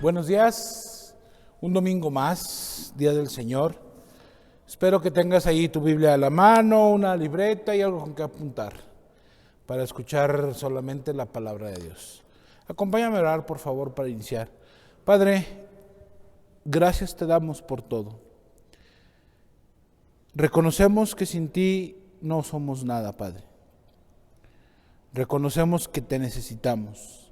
Buenos días, un domingo más, Día del Señor. Espero que tengas ahí tu Biblia a la mano, una libreta y algo con que apuntar para escuchar solamente la palabra de Dios. Acompáñame a orar, por favor, para iniciar. Padre, gracias te damos por todo. Reconocemos que sin ti no somos nada, Padre. Reconocemos que te necesitamos.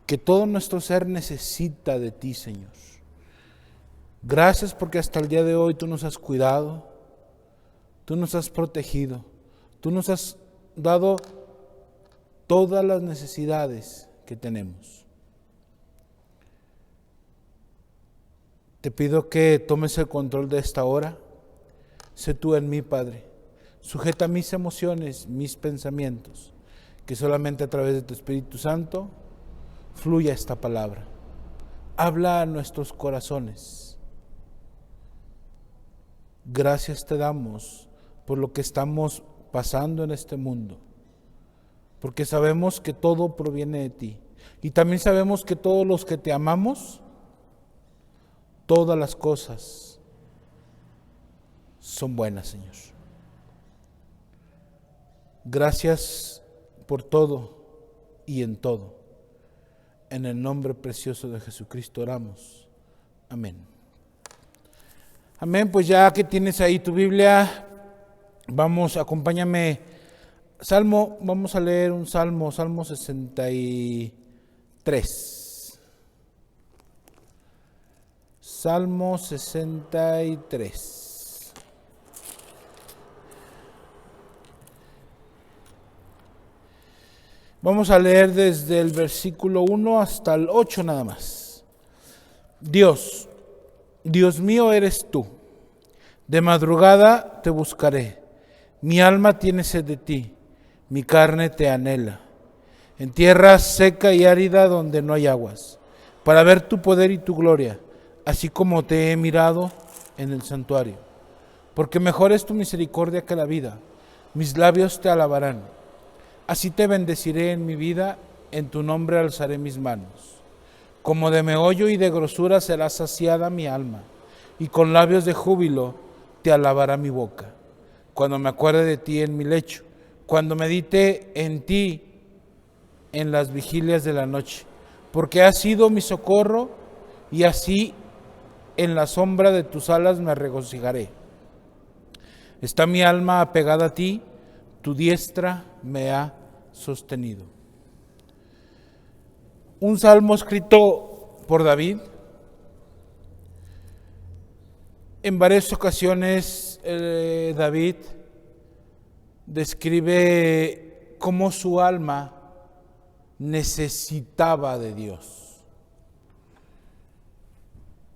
Que todo nuestro ser necesita de ti, Señor. Gracias porque hasta el día de hoy tú nos has cuidado, tú nos has protegido, tú nos has dado todas las necesidades que tenemos. Te pido que tomes el control de esta hora. Sé tú en mí, Padre. Sujeta mis emociones, mis pensamientos, que solamente a través de tu Espíritu Santo fluya esta palabra. Habla a nuestros corazones. Gracias te damos por lo que estamos pasando en este mundo, porque sabemos que todo proviene de ti. Y también sabemos que todos los que te amamos, todas las cosas son buenas, Señor. Gracias por todo y en todo. En el nombre precioso de Jesucristo oramos. Amén. Amén, pues ya que tienes ahí tu Biblia, acompáñame. Vamos a leer un Salmo 63. Salmo 63. Vamos a leer desde el versículo 1 hasta el 8 nada más. Dios mío eres tú. De madrugada te buscaré. Mi alma tiene sed de ti. Mi carne te anhela. En tierra seca y árida donde no hay aguas, para ver tu poder y tu gloria, así como te he mirado en el santuario. Porque mejor es tu misericordia que la vida. Mis labios te alabarán. Así te bendeciré en mi vida, en tu nombre alzaré mis manos. Como de meollo y de grosura será saciada mi alma, y con labios de júbilo te alabará mi boca. Cuando me acuerde de ti en mi lecho, cuando medite en ti en las vigilias de la noche, porque has sido mi socorro, y así en la sombra de tus alas me regocijaré. Está mi alma apegada a ti, tu diestra me ha sostenido. Un salmo escrito por David. En varias ocasiones David describe cómo su alma necesitaba de Dios.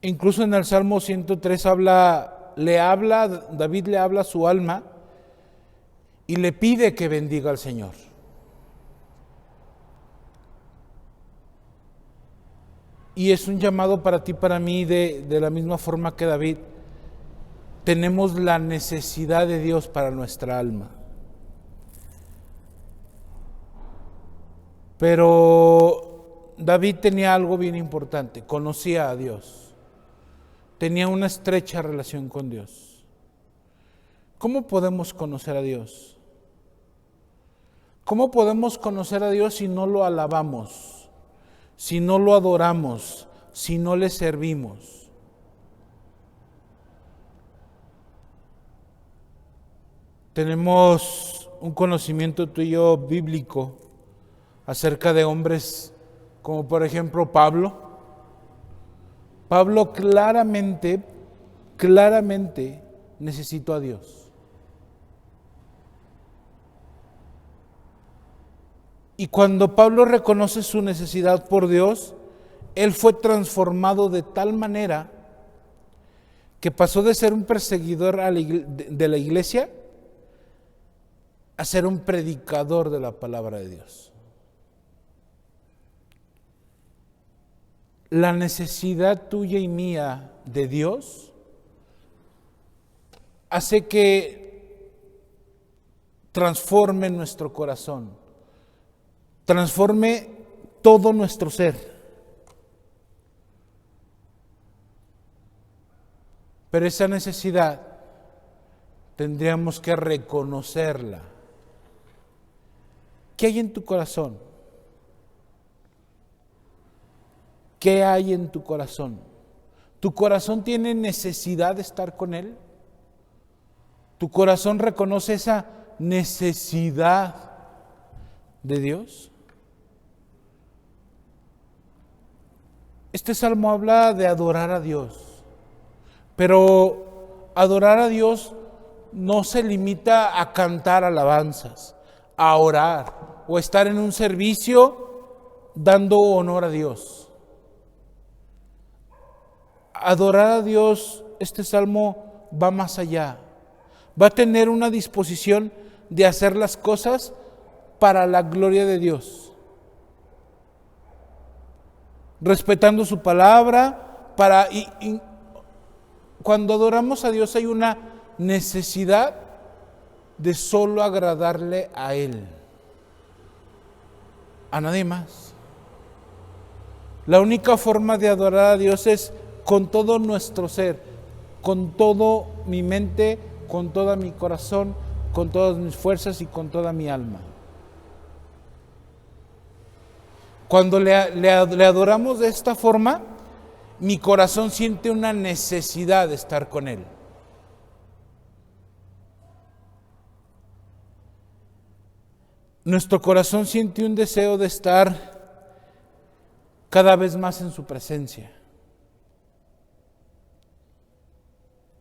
Incluso en el Salmo 103 David le habla a su alma y le pide que bendiga al Señor. Y es un llamado para ti, para mí, de la misma forma que David. Tenemos la necesidad de Dios para nuestra alma. Pero David tenía algo bien importante, conocía a Dios. Tenía una estrecha relación con Dios. ¿Cómo podemos conocer a Dios? ¿Cómo podemos conocer a Dios si no lo alabamos? Si no lo adoramos, si no le servimos? Tenemos un conocimiento tú y yo bíblico acerca de hombres como por ejemplo Pablo. Pablo claramente necesitó a Dios. Y cuando Pablo reconoce su necesidad por Dios, él fue transformado de tal manera que pasó de ser un perseguidor de la iglesia a ser un predicador de la palabra de Dios. La necesidad tuya y mía de Dios hace que transforme nuestro corazón, transforme todo nuestro ser. Pero esa necesidad tendríamos que reconocerla. ¿Qué hay en tu corazón? ¿Qué hay en tu corazón? ¿Tu corazón tiene necesidad de estar con Él? ¿Tu corazón reconoce esa necesidad de Dios? Este salmo habla de adorar a Dios, pero adorar a Dios no se limita a cantar alabanzas, a orar o estar en un servicio dando honor a Dios. Adorar a Dios, este salmo va más allá. Va a tener una disposición de hacer las cosas para la gloria de Dios, respetando su palabra. Cuando adoramos a Dios hay una necesidad de solo agradarle a Él, a nadie más. La única forma de adorar a Dios es con todo nuestro ser, con todo mi mente, con todo mi corazón, con todas mis fuerzas y con toda mi alma. Cuando le adoramos de esta forma, mi corazón siente una necesidad de estar con Él. Nuestro corazón siente un deseo de estar cada vez más en su presencia.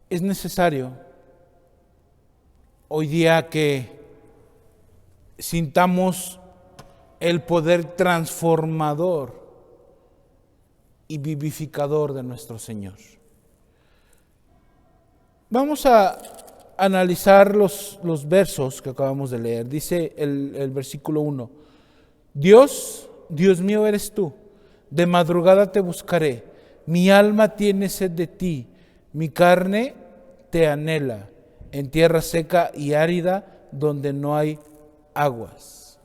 Es necesario hoy día que sintamos el poder transformador y vivificador de nuestro Señor. Vamos a analizar los versos que acabamos de leer. Dice el versículo 1: Dios mío eres tú, de madrugada te buscaré, mi alma tiene sed de ti, mi carne te anhela, en tierra seca y árida, donde no hay aguas.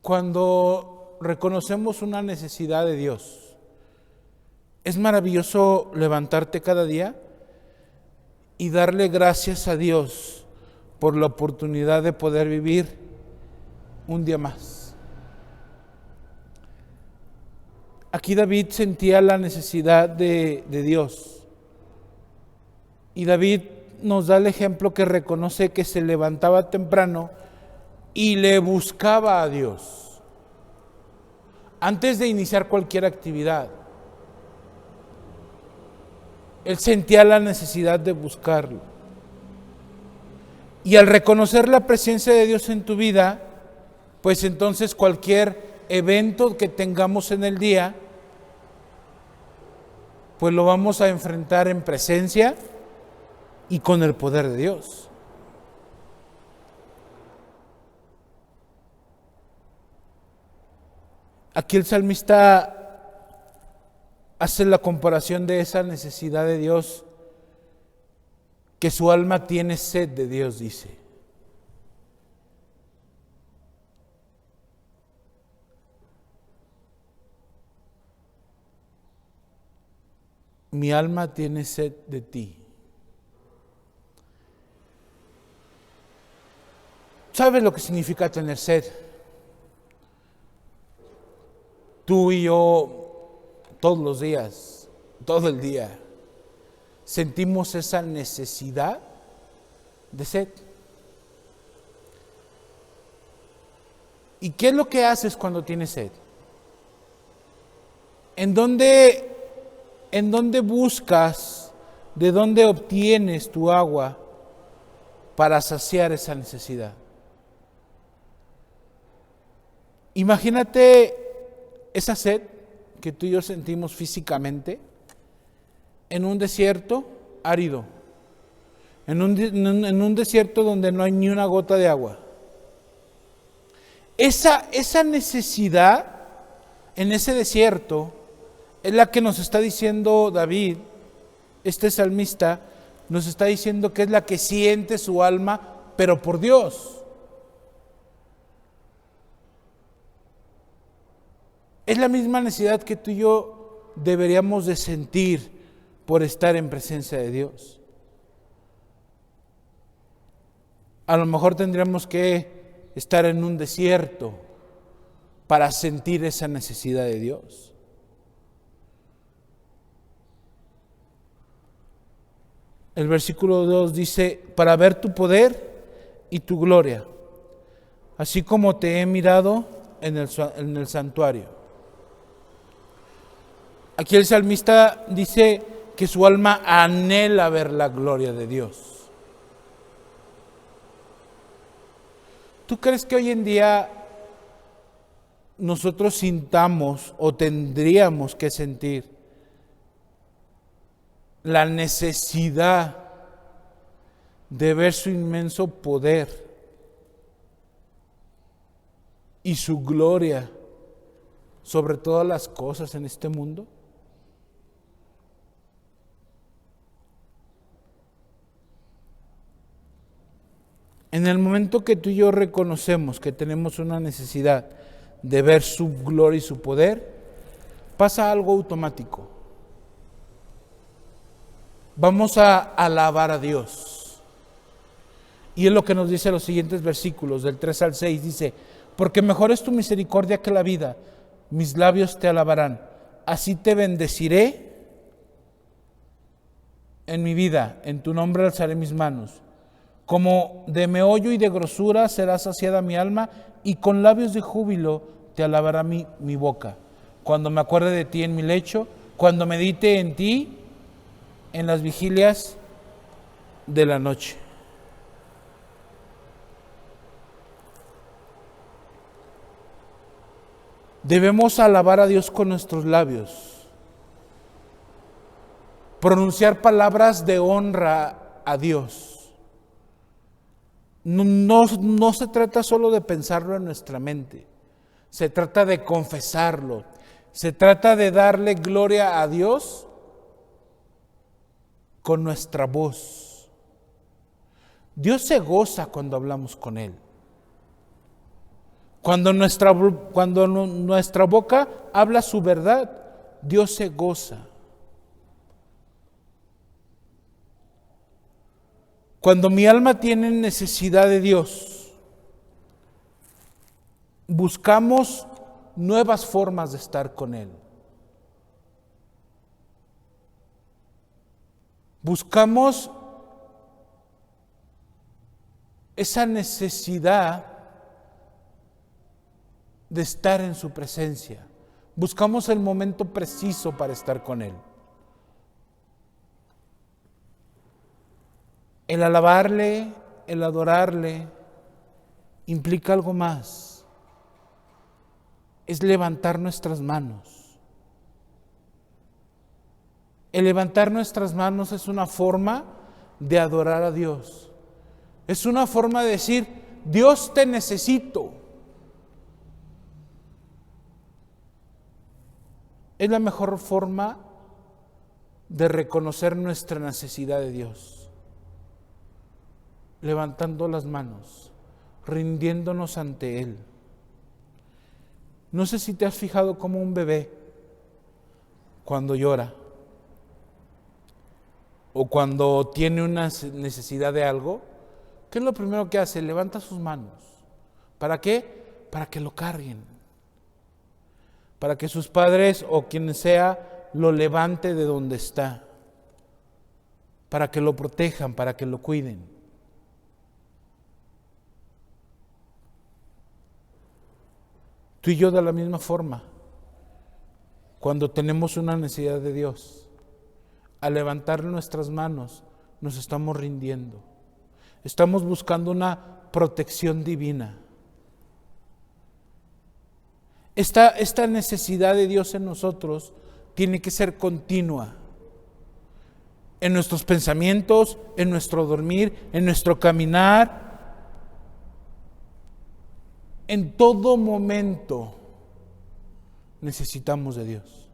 Cuando reconocemos una necesidad de Dios, es maravilloso levantarte cada día y darle gracias a Dios por la oportunidad de poder vivir un día más. Aquí David sentía la necesidad de Dios. Y David nos da el ejemplo que reconoce que se levantaba temprano y le buscaba a Dios antes de iniciar cualquier actividad. Él sentía la necesidad de buscarlo. Y al reconocer la presencia de Dios en tu vida, pues entonces cualquier evento que tengamos en el día, pues lo vamos a enfrentar en presencia y con el poder de Dios. Aquí el salmista hace la comparación de esa necesidad de Dios, que su alma tiene sed de Dios, dice. Mi alma tiene sed de ti. ¿Sabes lo que significa tener sed? Tú y yo, todos los días, todo el día, sentimos esa necesidad de sed. ¿Y qué es lo que haces cuando tienes sed? ¿En dónde buscas, de dónde obtienes tu agua para saciar esa necesidad? Imagínate esa sed que tú y yo sentimos físicamente en un desierto árido, en un desierto donde no hay ni una gota de agua. Esa necesidad en ese desierto es la que nos está diciendo David, este salmista, nos está diciendo que es la que siente su alma, pero por Dios. Es la misma necesidad que tú y yo deberíamos de sentir por estar en presencia de Dios? A lo mejor tendríamos que estar en un desierto para sentir esa necesidad de Dios. El versículo 2 dice, para ver tu poder y tu gloria, así como te he mirado en el santuario. Aquí el salmista dice que su alma anhela ver la gloria de Dios. ¿Tú crees que hoy en día nosotros sintamos o tendríamos que sentir la necesidad de ver su inmenso poder y su gloria sobre todas las cosas en este mundo? En el momento que tú y yo reconocemos que tenemos una necesidad de ver su gloria y su poder, pasa algo automático. Vamos a alabar a Dios. Y es lo que nos dice los siguientes versículos, del 3 al 6, dice, porque mejor es tu misericordia que la vida, mis labios te alabarán, así te bendeciré en mi vida, en tu nombre alzaré mis manos. Como de meollo y de grosura será saciada mi alma, y con labios de júbilo te alabará mi boca. Cuando me acuerde de ti en mi lecho, cuando medite en ti en las vigilias de la noche. Debemos alabar a Dios con nuestros labios, pronunciar palabras de honra a Dios. No se trata solo de pensarlo en nuestra mente, se trata de confesarlo, se trata de darle gloria a Dios con nuestra voz. Dios se goza cuando hablamos con Él. Cuando nuestra boca habla su verdad, Dios se goza. Cuando mi alma tiene necesidad de Dios, buscamos nuevas formas de estar con Él. Buscamos esa necesidad de estar en su presencia. Buscamos el momento preciso para estar con Él. El alabarle, el adorarle, implica algo más. Es levantar nuestras manos. El levantar nuestras manos es una forma de adorar a Dios. Es una forma de decir, Dios te necesito. Es la mejor forma de reconocer nuestra necesidad de Dios. Levantando las manos, rindiéndonos ante Él. No sé si te has fijado como un bebé, cuando llora, o cuando tiene una necesidad de algo, ¿qué es lo primero que hace? Levanta sus manos. ¿Para qué? Para que lo carguen. Para que sus padres o quien sea lo levante de donde está. Para que lo protejan, para que lo cuiden. Tú y yo de la misma forma, cuando tenemos una necesidad de Dios, al levantar nuestras manos nos estamos rindiendo. Estamos buscando una protección divina. Esta necesidad de Dios en nosotros tiene que ser continua. En nuestros pensamientos, en nuestro dormir, en nuestro caminar. En todo momento necesitamos de Dios.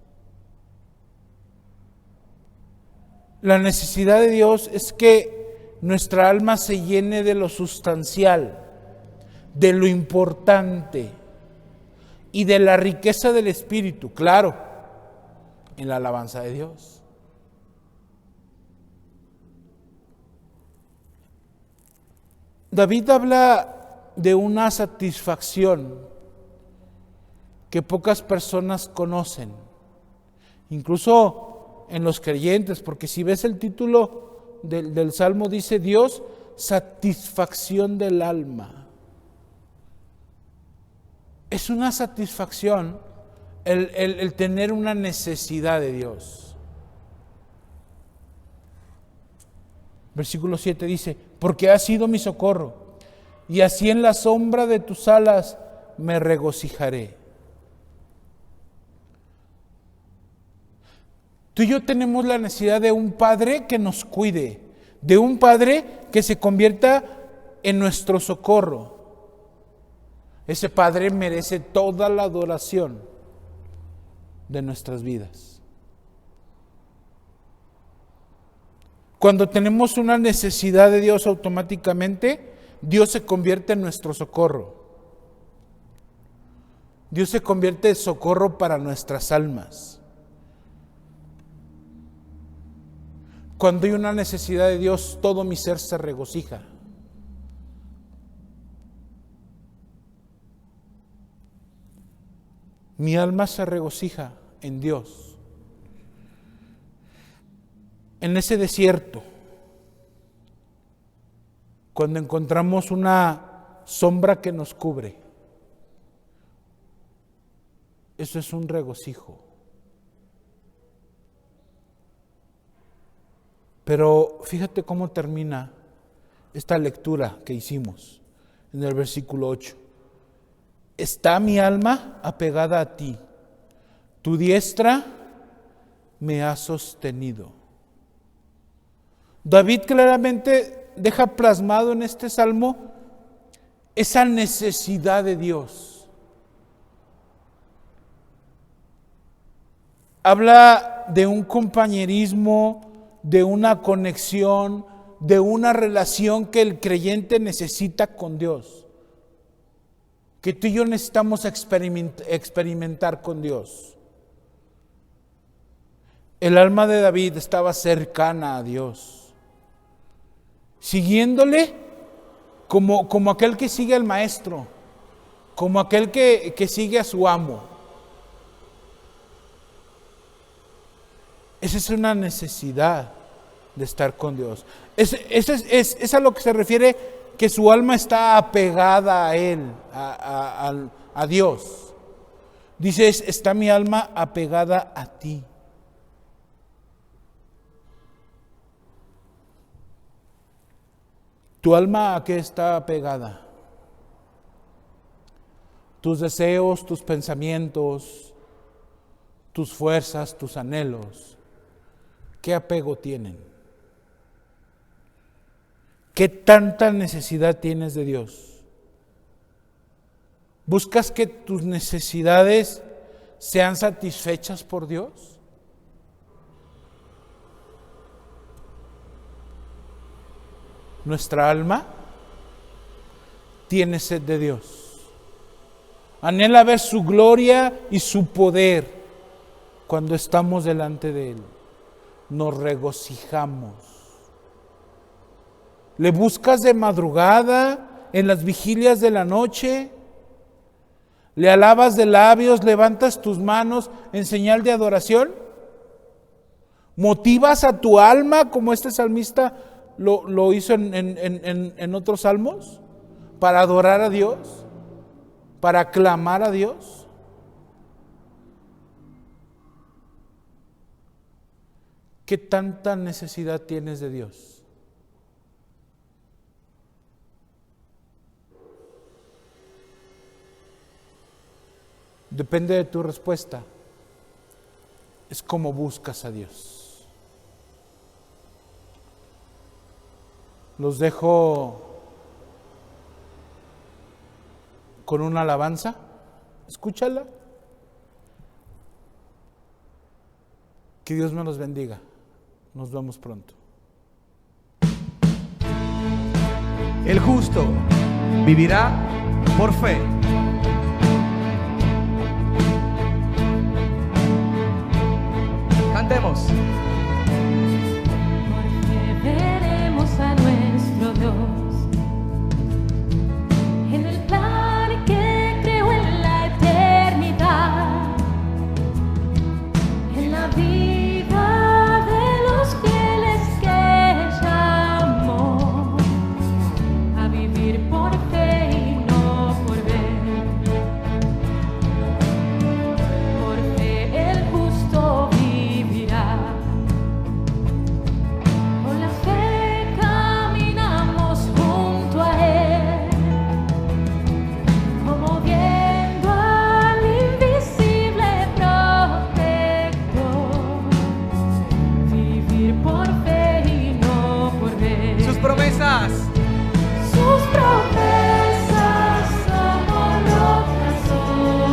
La necesidad de Dios es que nuestra alma se llene de lo sustancial, de lo importante y de la riqueza del Espíritu. Claro, en la alabanza de Dios. David habla de una satisfacción que pocas personas conocen, incluso en los creyentes, porque si ves el título del Salmo dice Dios, satisfacción del alma. Es una satisfacción el tener una necesidad de Dios. Versículo 7 dice, porque has sido mi socorro, y así en la sombra de tus alas me regocijaré. Tú y yo tenemos la necesidad de un Padre que nos cuide, de un Padre que se convierta en nuestro socorro. Ese Padre merece toda la adoración de nuestras vidas. Cuando tenemos una necesidad de Dios, automáticamente Dios se convierte en nuestro socorro. Dios se convierte en socorro para nuestras almas. Cuando hay una necesidad de Dios, todo mi ser se regocija. Mi alma se regocija en Dios. En ese desierto, cuando encontramos una sombra que nos cubre, eso es un regocijo. Pero fíjate cómo termina esta lectura que hicimos en el versículo 8. Está mi alma apegada a ti, tu diestra me ha sostenido. David claramente deja plasmado en este salmo esa necesidad de Dios. Habla de un compañerismo, de una conexión, de una relación que el creyente necesita con Dios, que tú y yo necesitamos experimentar con Dios. El alma de David estaba cercana a Dios, siguiéndole como aquel que sigue al maestro, como aquel que sigue a su amo. Esa es una necesidad de estar con Dios. Es a lo que se refiere que su alma está apegada a Él, a Dios. Dice, está mi alma apegada a ti. ¿Tu alma a qué está apegada? Tus deseos, tus pensamientos, tus fuerzas, tus anhelos. ¿Qué apego tienen? ¿Qué tanta necesidad tienes de Dios? ¿Buscas que tus necesidades sean satisfechas por Dios? Nuestra alma tiene sed de Dios. Anhela ver su gloria y su poder cuando estamos delante de Él. Nos regocijamos. ¿Le buscas de madrugada, en las vigilias de la noche? ¿Le alabas de labios, levantas tus manos en señal de adoración? ¿Motivas a tu alma como este salmista lo hizo en otros salmos? ¿Para adorar a Dios? ¿Para clamar a Dios? ¿Qué tanta necesidad tienes de Dios? Depende de tu respuesta. Es como buscas a Dios. Los dejo con una alabanza. Escúchala. Que Dios me los bendiga. Nos vemos pronto. El justo vivirá por fe. Cantemos. Porque veremos a nuestro Dios en el plan que creó en la eternidad, en la vida de los fieles que llamó a vivir por fe y no por ver. Por fe el justo vivirá. Con la fe caminamos junto a Él, como viendo al invisible protector. Vivir por fe y no por ver. Sus promesas. Sus promesas somos rocas hoy.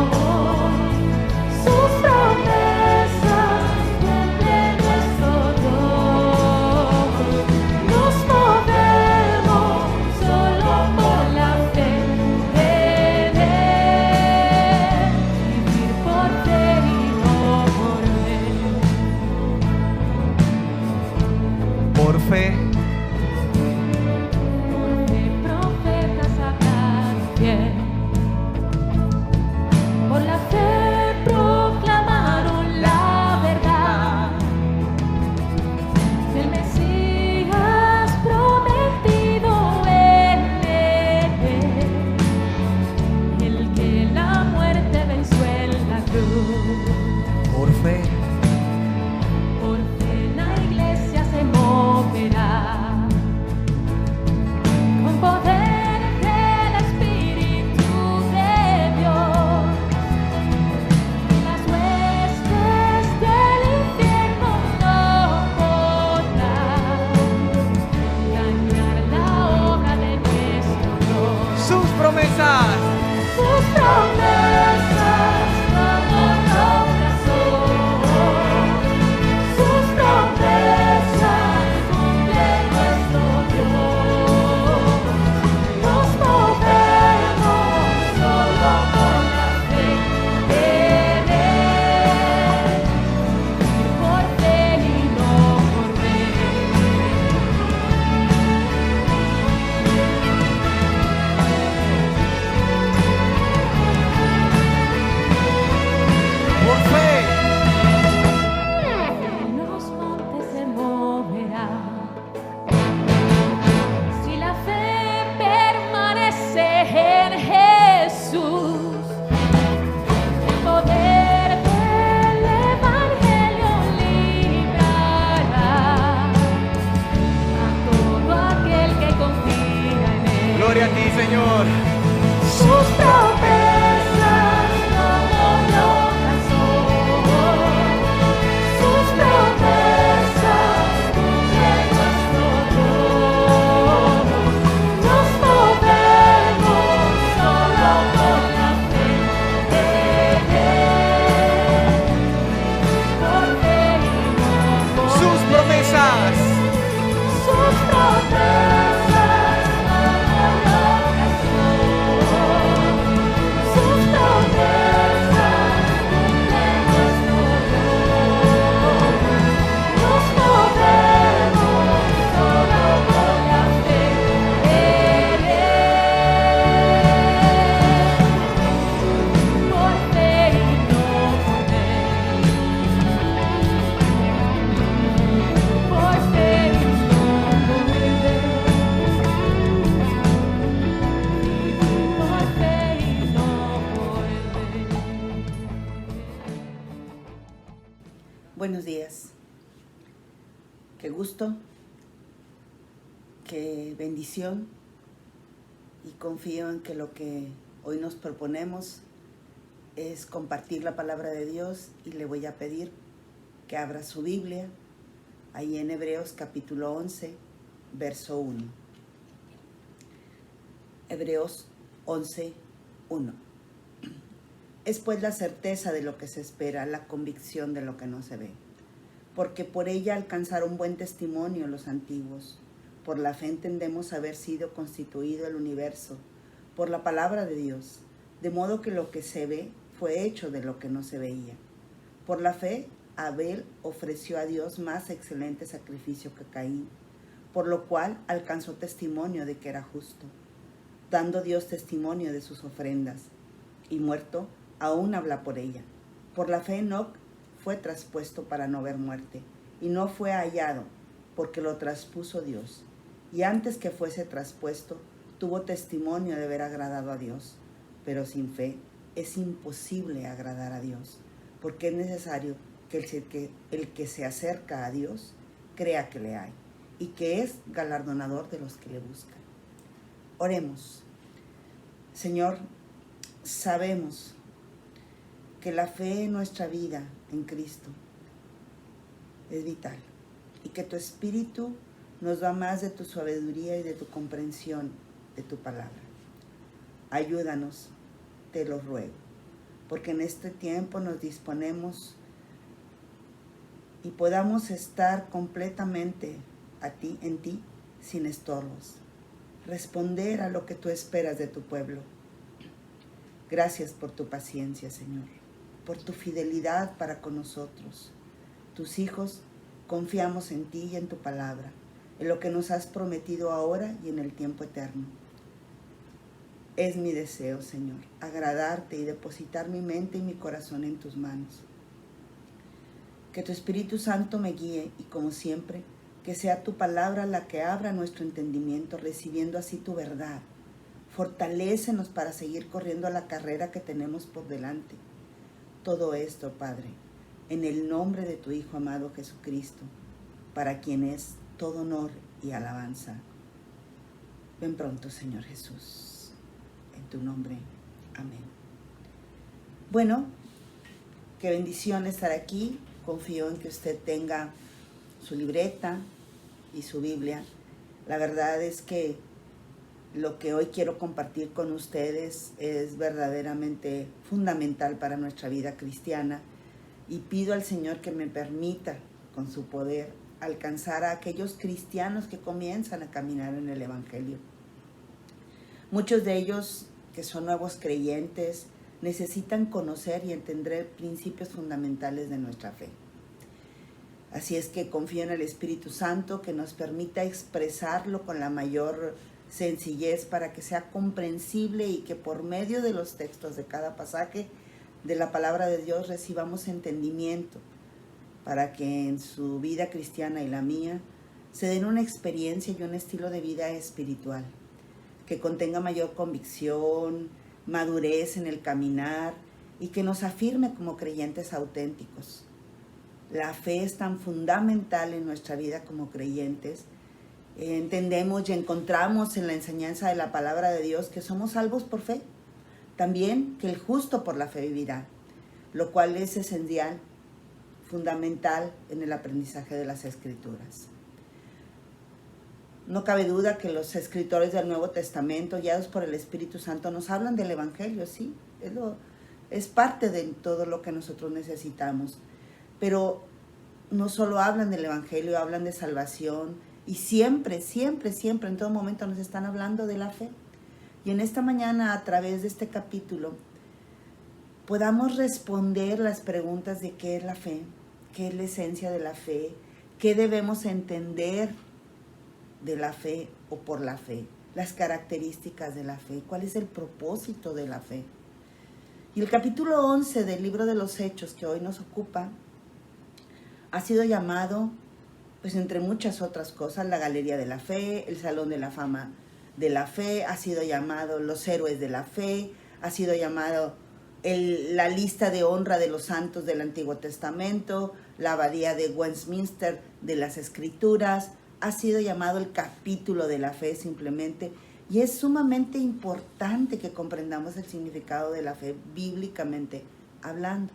Sus promesas cumple nuestro Dios. Nos movemos solo por la fe en Él. Vivir por fe y no por ver. Por fe. Porque profetas hablaron bien. Por la fe proclamaron la verdad del Mesías prometido en Él, el que la muerte venció en la cruz. Por fe. Por fe la iglesia se moverá con poder del Espíritu de Dios. Las huestes del infierno no podrán dañar la obra de nuestro Dios. Sus promesas. Sus promesas como rocas hoy. Sus promesas cumple nuestro Dios. Nos movemos solo por la fe en Él. Por fe y no por ver. Por fe. En los montes se moverá. Si la fe permanece en Jesús, el poder del Evangelio librará a todo aquel que confía en Él. Gloria a ti, Señor. Sus promesas como rocas hoy. Sus promesas cumple nuestro Dios. Nos movemos solo por la fe en Él. Por fe y no por Sus ver. promesas. Sus promesas como rocas hoy. Sus promesas cumplen nuestro Dios. Nos movemos solo por la fe en Él. Por fe y no por ver. Por fe y no por ver. Por fe y no por ver. Buenos días. Qué gusto, qué bendición, y confío en que lo que hoy nos proponemos es compartir la palabra de Dios, y le voy a pedir que abra su Biblia ahí en Hebreos capítulo 11, verso 1. Hebreos 11, 1. Es pues la certeza de lo que se espera, la convicción de lo que no se ve. Porque por ella alcanzaron buen testimonio los antiguos. Por la fe entendemos haber sido constituido el universo, por la palabra de Dios, de modo que lo que se ve fue hecho de lo que no se veía. Por la fe Abel ofreció a Dios más excelente sacrificio que Caín, por lo cual alcanzó testimonio de que era justo, dando Dios testimonio de sus ofrendas, y muerto aún habla por ella. Por la fe Enoc fue traspuesto para no ver muerte, y no fue hallado, porque lo traspuso Dios. Y antes que fuese traspuesto, tuvo testimonio de haber agradado a Dios. Pero sin fe es imposible agradar a Dios, porque es necesario que el que se acerca a Dios crea que le hay, y que es galardonador de los que le buscan. Oremos. Señor, sabemos que la fe en nuestra vida en Cristo es vital, y que tu Espíritu nos da más de tu sabiduría y de tu comprensión de tu palabra. Ayúdanos, te lo ruego, porque en este tiempo nos disponemos y podamos estar completamente en ti, sin estorbos. Responder a lo que tú esperas de tu pueblo. Gracias por tu paciencia, Señor, por tu fidelidad para con nosotros. Tus hijos, confiamos en ti y en tu palabra, en lo que nos has prometido ahora y en el tiempo eterno. Es mi deseo, Señor, agradarte y depositar mi mente y mi corazón en tus manos. Que tu Espíritu Santo me guíe y, como siempre, que sea tu palabra la que abra nuestro entendimiento, recibiendo así tu verdad. Fortalécenos para seguir corriendo la carrera que tenemos por delante. Todo esto, Padre, en el nombre de tu Hijo amado Jesucristo, para quien es todo honor y alabanza. Ven pronto, Señor Jesús. En tu nombre. Amén. Bueno, qué bendición estar aquí. Confío en que usted tenga su libreta y su Biblia. La verdad es que lo que hoy quiero compartir con ustedes es verdaderamente fundamental para nuestra vida cristiana, y pido al Señor que me permita, con su poder, alcanzar a aquellos cristianos que comienzan a caminar en el Evangelio. Muchos de ellos, que son nuevos creyentes, necesitan conocer y entender principios fundamentales de nuestra fe. Así es que confío en el Espíritu Santo que nos permita expresarlo con la mayor sencillez para que sea comprensible, y que por medio de los textos de cada pasaje de la palabra de Dios recibamos entendimiento, para que en su vida cristiana y la mía se den una experiencia y un estilo de vida espiritual que contenga mayor convicción, madurez en el caminar, y que nos afirme como creyentes auténticos. La fe es tan fundamental en nuestra vida como creyentes. Entendemos y encontramos en la enseñanza de la palabra de Dios que somos salvos por fe. También que el justo por la fe vivirá, lo cual es esencial, fundamental en el aprendizaje de las Escrituras. No cabe duda que los escritores del Nuevo Testamento, guiados por el Espíritu Santo, nos hablan del Evangelio, sí, es parte de todo lo que nosotros necesitamos. Pero no solo hablan del Evangelio, hablan de salvación, y siempre, siempre, siempre, en todo momento nos están hablando de la fe. Y en esta mañana, a través de este capítulo, podamos responder las preguntas de qué es la fe, qué es la esencia de la fe, qué debemos entender de la fe o por la fe, las características de la fe, cuál es el propósito de la fe. Y el capítulo 11 del libro de los Hechos, que hoy nos ocupa, ha sido llamado, pues entre muchas otras cosas, la Galería de la Fe, el Salón de la Fama de la Fe, ha sido llamado los Héroes de la Fe, ha sido llamado la lista de honra de los santos del Antiguo Testamento, la Abadía de Westminster de las Escrituras, ha sido llamado el capítulo de la fe simplemente, y es sumamente importante que comprendamos el significado de la fe bíblicamente hablando.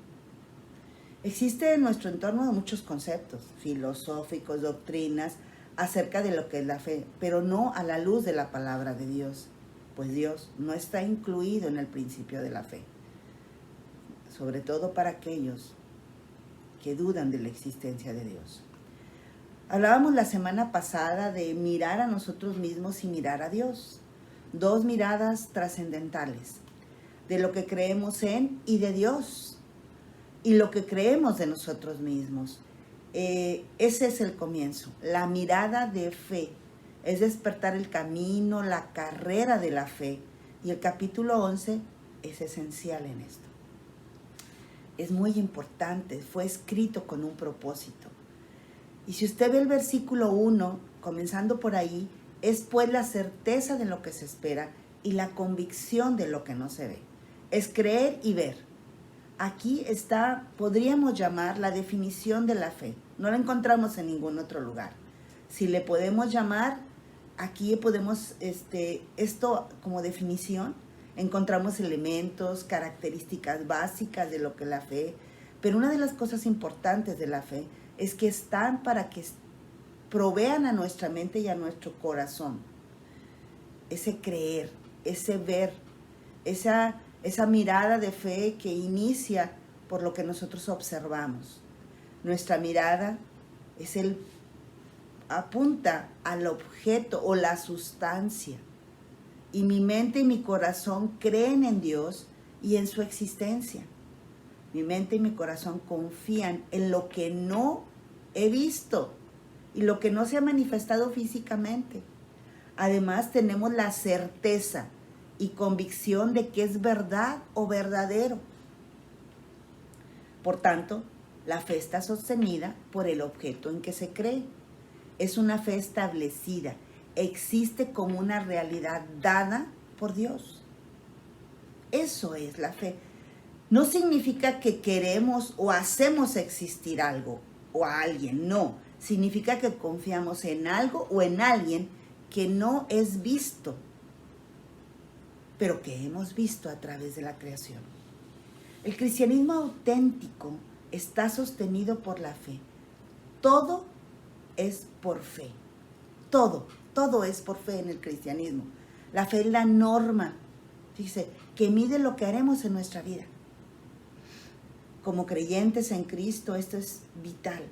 Existe en nuestro entorno muchos conceptos filosóficos, doctrinas acerca de lo que es la fe, pero no a la luz de la palabra de Dios, pues Dios no está incluido en el principio de la fe, sobre todo para aquellos que dudan de la existencia de Dios. Hablábamos la semana pasada de mirar a nosotros mismos y mirar a Dios. Dos miradas trascendentales de lo que creemos en y de Dios. y lo que creemos de nosotros mismos. Ese es el comienzo. La mirada de fe es despertar el camino, la carrera de la fe. Y el capítulo 11 es esencial en esto. Es muy importante, fue escrito con un propósito. Y si usted ve el versículo 1, comenzando por ahí, es pues la certeza de lo que se espera y la convicción de lo que no se ve. Es creer y ver. Aquí está, podríamos llamar la definición de la fe. No la encontramos en ningún otro lugar. Si le podemos llamar, aquí podemos, esto como definición, encontramos elementos, características básicas de lo que es la fe. Pero una de las cosas importantes de la fe es que están para que provean a nuestra mente y a nuestro corazón ese creer, ese ver, esa mirada de fe que inicia por lo que nosotros observamos. Nuestra mirada apunta al objeto o la sustancia. Y mi mente y mi corazón creen en Dios y en su existencia. Mi mente y mi corazón confían en lo que no he visto y lo que no se ha manifestado físicamente. Además, tenemos la certeza y convicción de que es verdad o verdadero. Por tanto, la fe está sostenida por el objeto en que se cree. Es una fe establecida, existe como una realidad dada por Dios. Eso es la fe. No significa que queremos o hacemos existir algo o a alguien, no. Significa que confiamos en algo o en alguien que no es visto, pero que hemos visto a través de la creación. El cristianismo auténtico está sostenido por la fe. Todo es por fe. Todo es por fe en el cristianismo. La fe es la norma, fíjese, que mide lo que haremos en nuestra vida. Como creyentes en Cristo, esto es vital.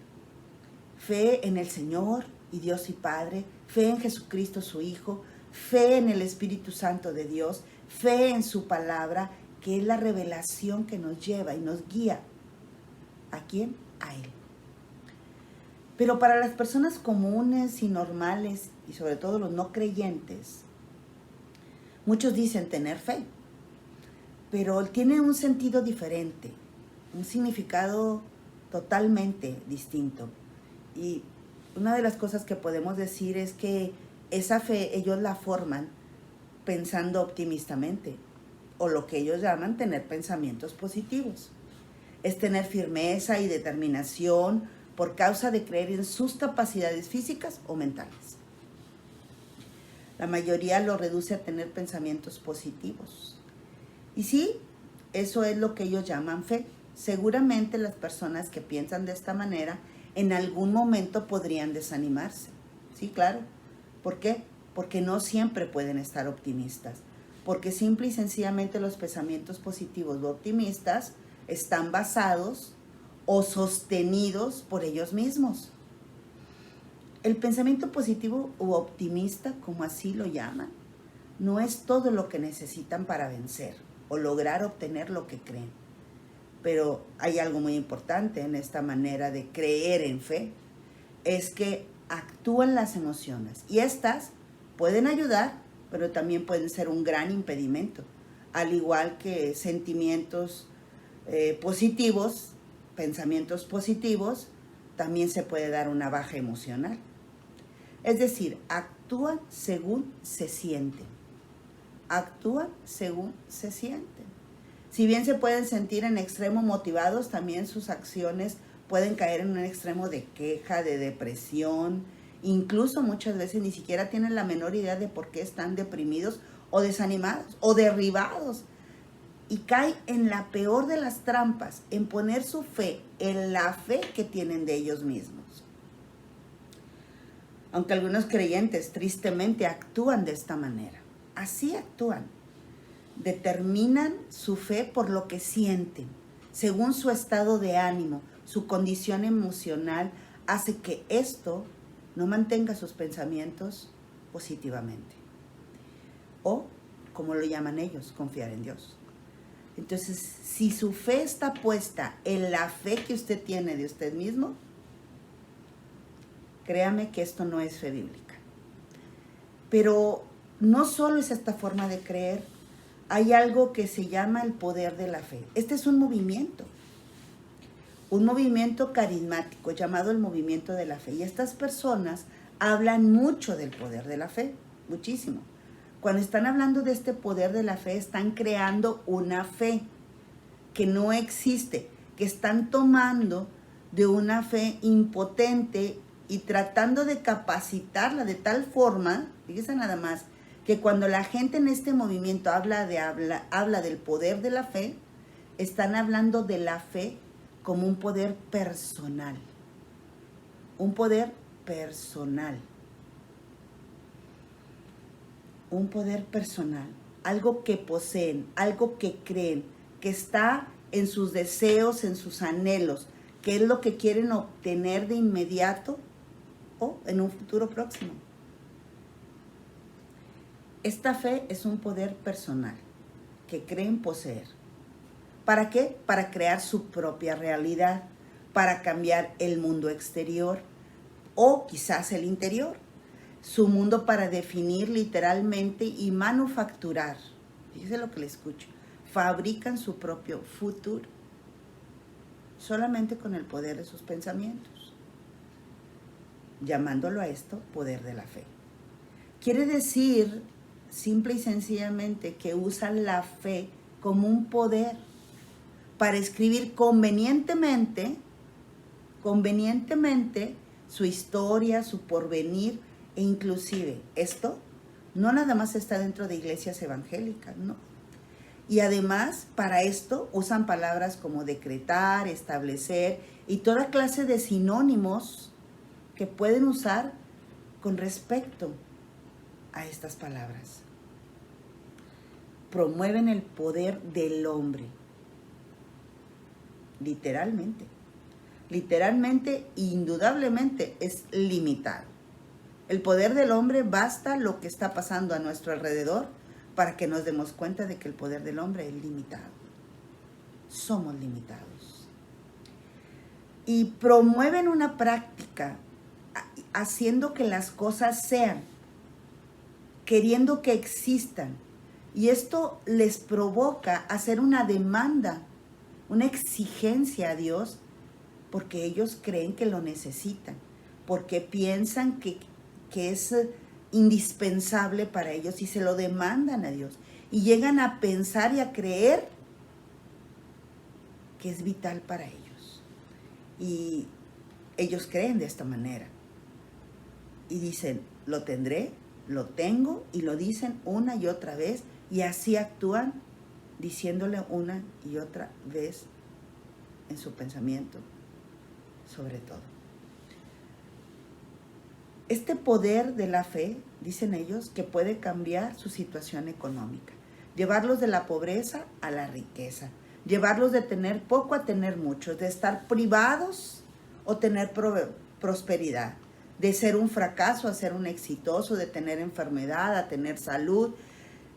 Fe en el Señor y Dios y Padre, fe en Jesucristo su Hijo, fe en el Espíritu Santo de Dios, fe en su palabra, que es la revelación que nos lleva y nos guía. ¿A quién? A Él. Pero para las personas comunes y normales, y sobre todo los no creyentes, muchos dicen tener fe, pero tiene un sentido diferente, un significado totalmente distinto. Y una de las cosas que podemos decir es que esa fe ellos la forman pensando optimistamente, o lo que ellos llaman tener pensamientos positivos. Es tener firmeza y determinación por causa de creer en sus capacidades físicas o mentales. La mayoría lo reduce a tener pensamientos positivos. Y sí, eso es lo que ellos llaman fe. Seguramente las personas que piensan de esta manera en algún momento podrían desanimarse. Sí, claro. ¿Por qué? Porque no siempre pueden estar optimistas. Porque simple y sencillamente los pensamientos positivos o optimistas están basados o sostenidos por ellos mismos. El pensamiento positivo u optimista, como así lo llaman, no es todo lo que necesitan para vencer o lograr obtener lo que creen. Pero hay algo muy importante en esta manera de creer en fe, es que actúan las emociones y estas pueden ayudar, pero también pueden ser un gran impedimento, al igual que sentimientos positivos, pensamientos positivos, también se puede dar una baja emocional. Es decir, actúan según se sienten. Actúan según se sienten. Si bien se pueden sentir en extremo motivados, también sus acciones pueden caer en un extremo de queja, de depresión. Incluso muchas veces ni siquiera tienen la menor idea de por qué están deprimidos o desanimados o derribados. Y cae en la peor de las trampas, en poner su fe en la fe que tienen de ellos mismos. Aunque algunos creyentes tristemente actúan de esta manera. Así actúan. Determinan su fe por lo que sienten, según su estado de ánimo, su condición emocional, hace que esto no mantenga sus pensamientos positivamente. O, como lo llaman ellos, confiar en Dios. Entonces, si su fe está puesta en la fe que usted tiene de usted mismo, créame que esto no es fe bíblica. Pero no solo es esta forma de creer, hay algo que se llama el poder de la fe. Este es un movimiento carismático llamado el movimiento de la fe. Y estas personas hablan mucho del poder de la fe, muchísimo. Cuando están hablando de este poder de la fe, están creando una fe que no existe, que están tomando de una fe impotente y tratando de capacitarla de tal forma, fíjense nada más, que cuando la gente en este movimiento habla del poder de la fe, están hablando de la fe como un poder personal. Un poder personal. Un poder personal. Algo que poseen, algo que creen, que está en sus deseos, en sus anhelos, que es lo que quieren obtener de inmediato o en un futuro próximo. Esta fe es un poder personal que creen poseer. ¿Para qué? Para crear su propia realidad, para cambiar el mundo exterior o quizás el interior. Su mundo para definir literalmente y manufacturar. Fíjese lo que le escucho. Fabrican su propio futuro solamente con el poder de sus pensamientos, llamándolo a esto poder de la fe. Quiere decir simple y sencillamente que usan la fe como un poder para escribir convenientemente su historia, su porvenir, e inclusive esto no nada más está dentro de iglesias evangélicas, no. Y además para esto usan palabras como decretar, establecer y toda clase de sinónimos que pueden usar con respecto a estas palabras. Promueven el poder del hombre. Literalmente, indudablemente es limitado. El poder del hombre basta lo que está pasando a nuestro alrededor para que nos demos cuenta de que el poder del hombre es limitado. Somos limitados. Y promueven una práctica haciendo que las cosas sean, queriendo que existan. Y esto les provoca hacer una demanda, una exigencia a Dios, porque ellos creen que lo necesitan, porque piensan que es indispensable para ellos y se lo demandan a Dios. Y llegan a pensar y a creer que es vital para ellos. Y ellos creen de esta manera. Y dicen, lo tendré, lo tengo, y lo dicen una y otra vez, y así actúan diciéndole una y otra vez en su pensamiento, sobre todo. Este poder de la fe, dicen ellos, que puede cambiar su situación económica, llevarlos de la pobreza a la riqueza, llevarlos de tener poco a tener mucho, de estar privados o tener prosperidad, de ser un fracaso a ser un exitoso, de tener enfermedad a tener salud,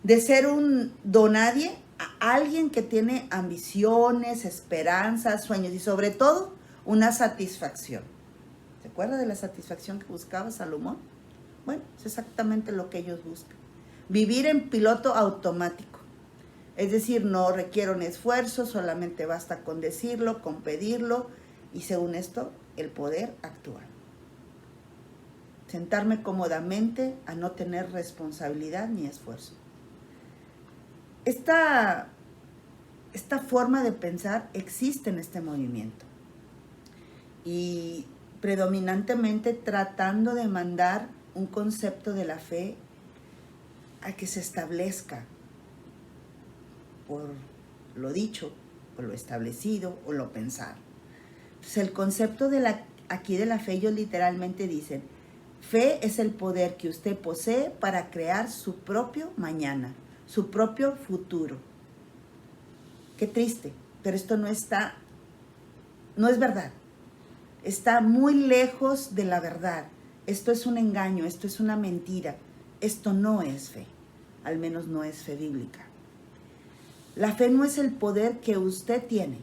de ser un donadie a alguien que tiene ambiciones, esperanzas, sueños y sobre todo una satisfacción. ¿Se acuerda de la satisfacción que buscaba Salomón? Bueno, es exactamente lo que ellos buscan. Vivir en piloto automático. Es decir, no requiere un esfuerzo, solamente basta con decirlo, con pedirlo, y según esto, el poder actuar. Sentarme cómodamente a no tener responsabilidad ni esfuerzo. Esta forma de pensar existe en este movimiento. Y predominantemente tratando de mandar un concepto de la fe a que se establezca por lo dicho, o lo establecido, o lo pensado. Entonces el concepto aquí de la fe, ellos literalmente dicen, fe es el poder que usted posee para crear su propio mañana, su propio futuro. Qué triste, pero esto no es verdad. Está muy lejos de la verdad. Esto es un engaño, esto es una mentira. Esto no es fe, al menos no es fe bíblica. La fe no es el poder que usted tiene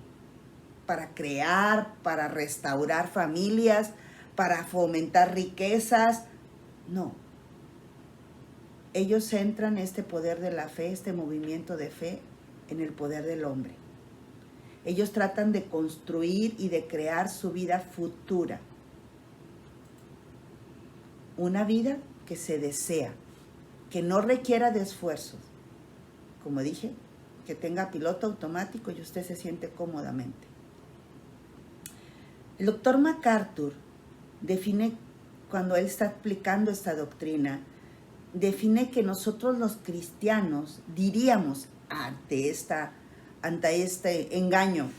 para crear, para restaurar familias, para fomentar riquezas. No. Ellos centran este poder de la fe, este movimiento de fe, en el poder del hombre. Ellos tratan de construir y de crear su vida futura. Una vida que se desea, que no requiera de esfuerzos. Como dije, que tenga piloto automático y usted se siente cómodamente. El doctor MacArthur define, cuando él está explicando esta doctrina, define que nosotros los cristianos diríamos ante este engaño: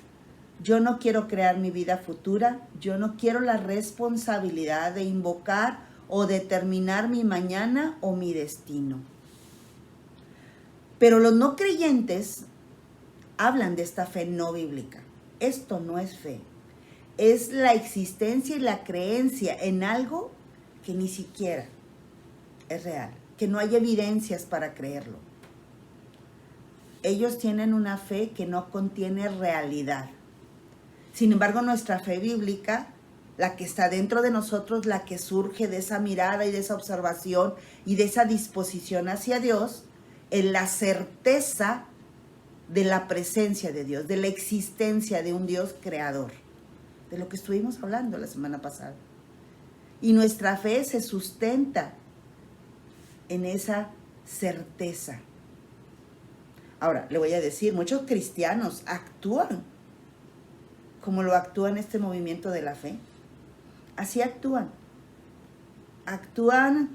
yo no quiero crear mi vida futura, yo no quiero la responsabilidad de invocar o determinar mi mañana o mi destino. Pero los no creyentes hablan de esta fe no bíblica. Esto no es fe, es la existencia y la creencia en algo que ni siquiera es real, que no hay evidencias para creerlo. Ellos tienen una fe que no contiene realidad. Sin embargo, nuestra fe bíblica, la que está dentro de nosotros, la que surge de esa mirada y de esa observación y de esa disposición hacia Dios, es la certeza de la presencia de Dios, de la existencia de un Dios creador, de lo que estuvimos hablando la semana pasada. Y nuestra fe se sustenta en esa certeza. Ahora, le voy a decir, muchos cristianos actúan como lo actúa en este movimiento de la fe. Así actúan. Actúan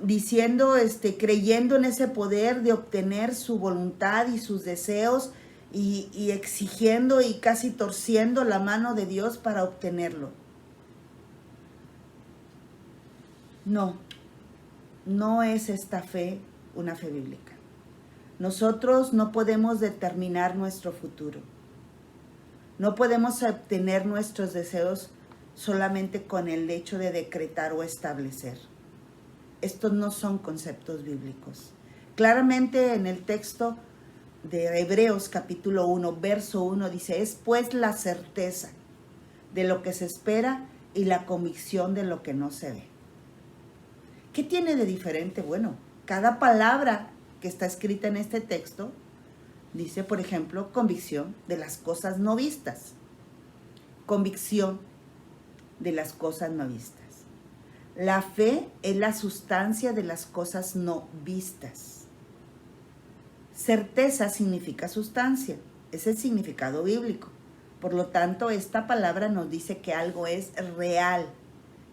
diciendo, creyendo en ese poder de obtener su voluntad y sus deseos y exigiendo y casi torciendo la mano de Dios para obtenerlo. No, no es esta fe una fe bíblica. Nosotros no podemos determinar nuestro futuro. No podemos obtener nuestros deseos solamente con el hecho de decretar o establecer. Estos no son conceptos bíblicos. Claramente en el texto de Hebreos capítulo 1, verso 1 dice: es pues la certeza de lo que se espera y la convicción de lo que no se ve. ¿Qué tiene de diferente? Bueno, cada palabra que está escrita en este texto dice, por ejemplo, convicción de las cosas no vistas. Convicción de las cosas no vistas. La fe es la sustancia de las cosas no vistas. Certeza significa sustancia. Es el significado bíblico. Por lo tanto, esta palabra nos dice que algo es real,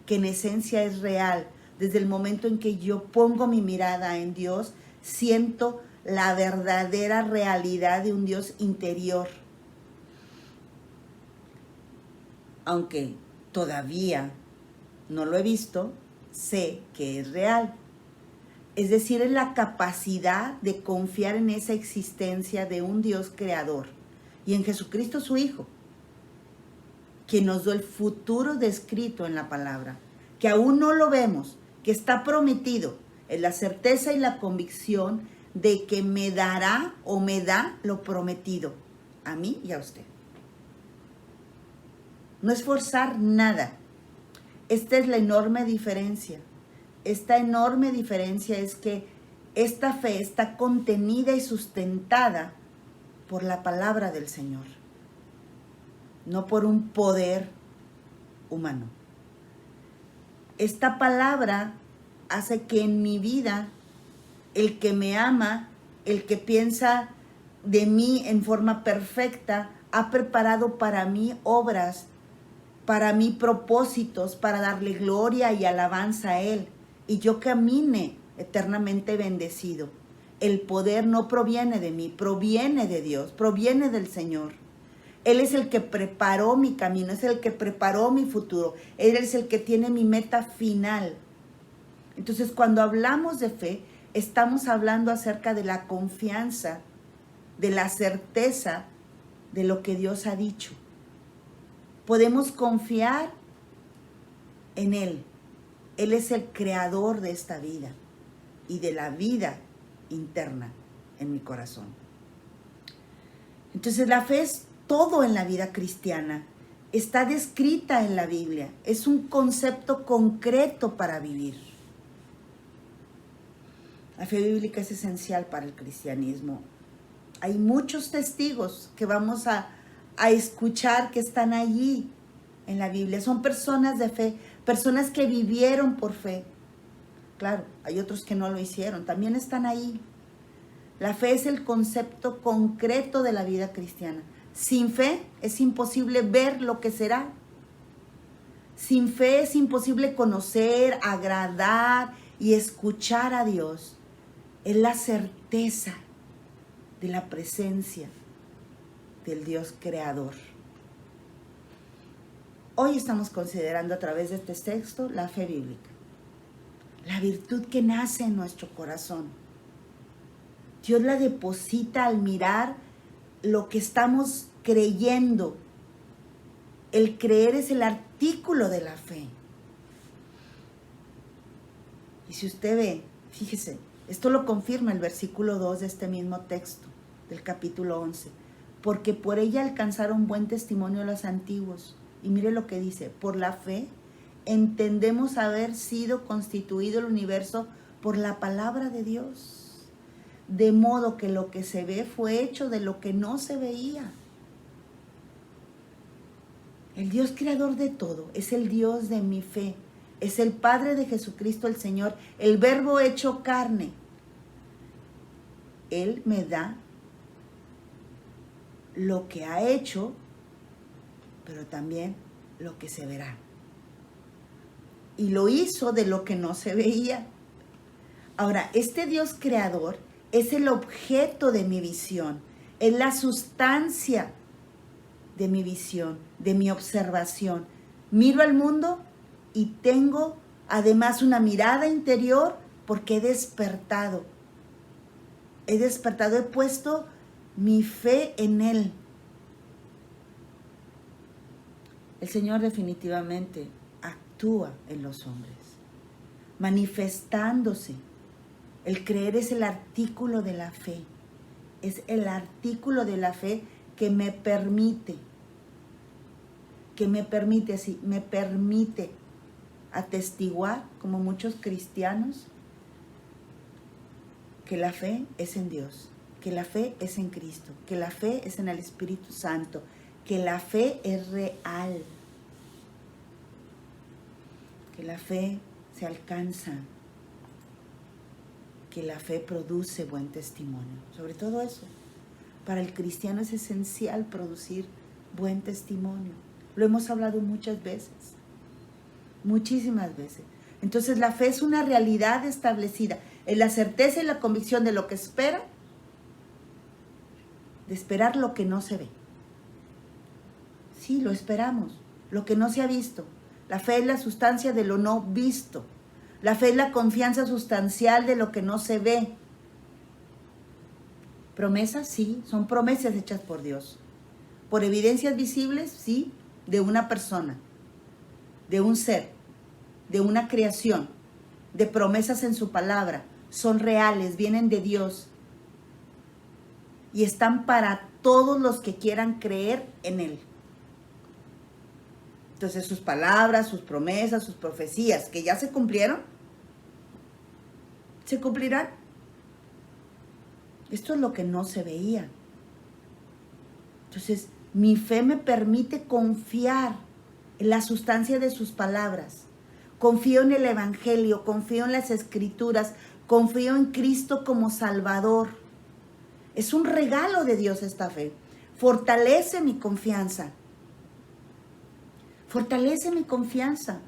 que en esencia es real. Desde el momento en que yo pongo mi mirada en Dios, siento la verdadera realidad de un Dios interior. Aunque todavía no lo he visto, sé que es real. Es decir, es la capacidad de confiar en esa existencia de un Dios creador y en Jesucristo su Hijo, que nos dio el futuro descrito en la palabra, que aún no lo vemos, que está prometido. Es la certeza y la convicción de que me dará o me da lo prometido a mí y a usted. No es forzar nada. Esta es la enorme diferencia. Esta enorme diferencia es que esta fe está contenida y sustentada por la palabra del Señor, no por un poder humano. Esta palabra hace que en mi vida el que me ama, el que piensa de mí en forma perfecta, ha preparado para mí obras, para mí propósitos, para darle gloria y alabanza a Él. Y yo camine eternamente bendecido. El poder no proviene de mí, proviene de Dios, proviene del Señor. Él es el que preparó mi camino, es el que preparó mi futuro. Él es el que tiene mi meta final. Entonces, cuando hablamos de fe, estamos hablando acerca de la confianza, de la certeza de lo que Dios ha dicho. Podemos confiar en Él. Él es el creador de esta vida y de la vida interna en mi corazón. Entonces la fe es todo en la vida cristiana. Está descrita en la Biblia. Es un concepto concreto para vivir. La fe bíblica es esencial para el cristianismo. Hay muchos testigos que vamos a escuchar que están allí en la Biblia. Son personas de fe, personas que vivieron por fe. Claro, hay otros que no lo hicieron, también están ahí. La fe es el concepto concreto de la vida cristiana. Sin fe es imposible ver lo que será. Sin fe es imposible conocer, agradar y escuchar a Dios. Es la certeza de la presencia del Dios creador. Hoy estamos considerando a través de este texto la fe bíblica, la virtud que nace en nuestro corazón. Dios la deposita al mirar lo que estamos creyendo. El creer es el artículo de la fe. Y si usted ve, fíjese, esto lo confirma el versículo 2 de este mismo texto, del capítulo 11. Porque por ella alcanzaron buen testimonio los antiguos. Y mire lo que dice, por la fe entendemos haber sido constituido el universo por la palabra de Dios. De modo que lo que se ve fue hecho de lo que no se veía. El Dios creador de todo es el Dios de mi fe. Es el Padre de Jesucristo el Señor, el Verbo hecho carne. Él me da lo que ha hecho, pero también lo que se verá. Y lo hizo de lo que no se veía. Ahora, este Dios creador es el objeto de mi visión, es la sustancia de mi visión, de mi observación. Miro al mundo y tengo además una mirada interior porque he despertado, he puesto mi fe en Él. El Señor definitivamente actúa en los hombres, manifestándose. El creer es el artículo de la fe. Es el artículo de la fe que me permite atestiguar, como muchos cristianos, que la fe es en Dios, que la fe es en Cristo, que la fe es en el Espíritu Santo, que la fe es real, que la fe se alcanza, que la fe produce buen testimonio. Sobre todo eso, para el cristiano es esencial producir buen testimonio. Lo hemos hablado muchas veces, muchísimas veces. Entonces la fe es una realidad establecida, es la certeza y la convicción de lo que espera, de esperar lo que no se ve. Sí, lo esperamos, lo que no se ha visto. La fe es la sustancia de lo no visto. La fe es la confianza sustancial de lo que no se ve. Promesas, sí, son promesas hechas por Dios. Por evidencias visibles, sí, de una persona, de un ser, de una creación, de promesas en su palabra. Son reales, vienen de Dios. Y están para todos los que quieran creer en Él. Entonces sus palabras, sus promesas, sus profecías, que ya se cumplieron, se cumplirán. Esto es lo que no se veía. Entonces, mi fe me permite confiar en la sustancia de sus palabras. Confío en el Evangelio, confío en las Escrituras, confío en Cristo como Salvador. Es un regalo de Dios esta fe. Fortalece mi confianza. Fortalece mi confianza.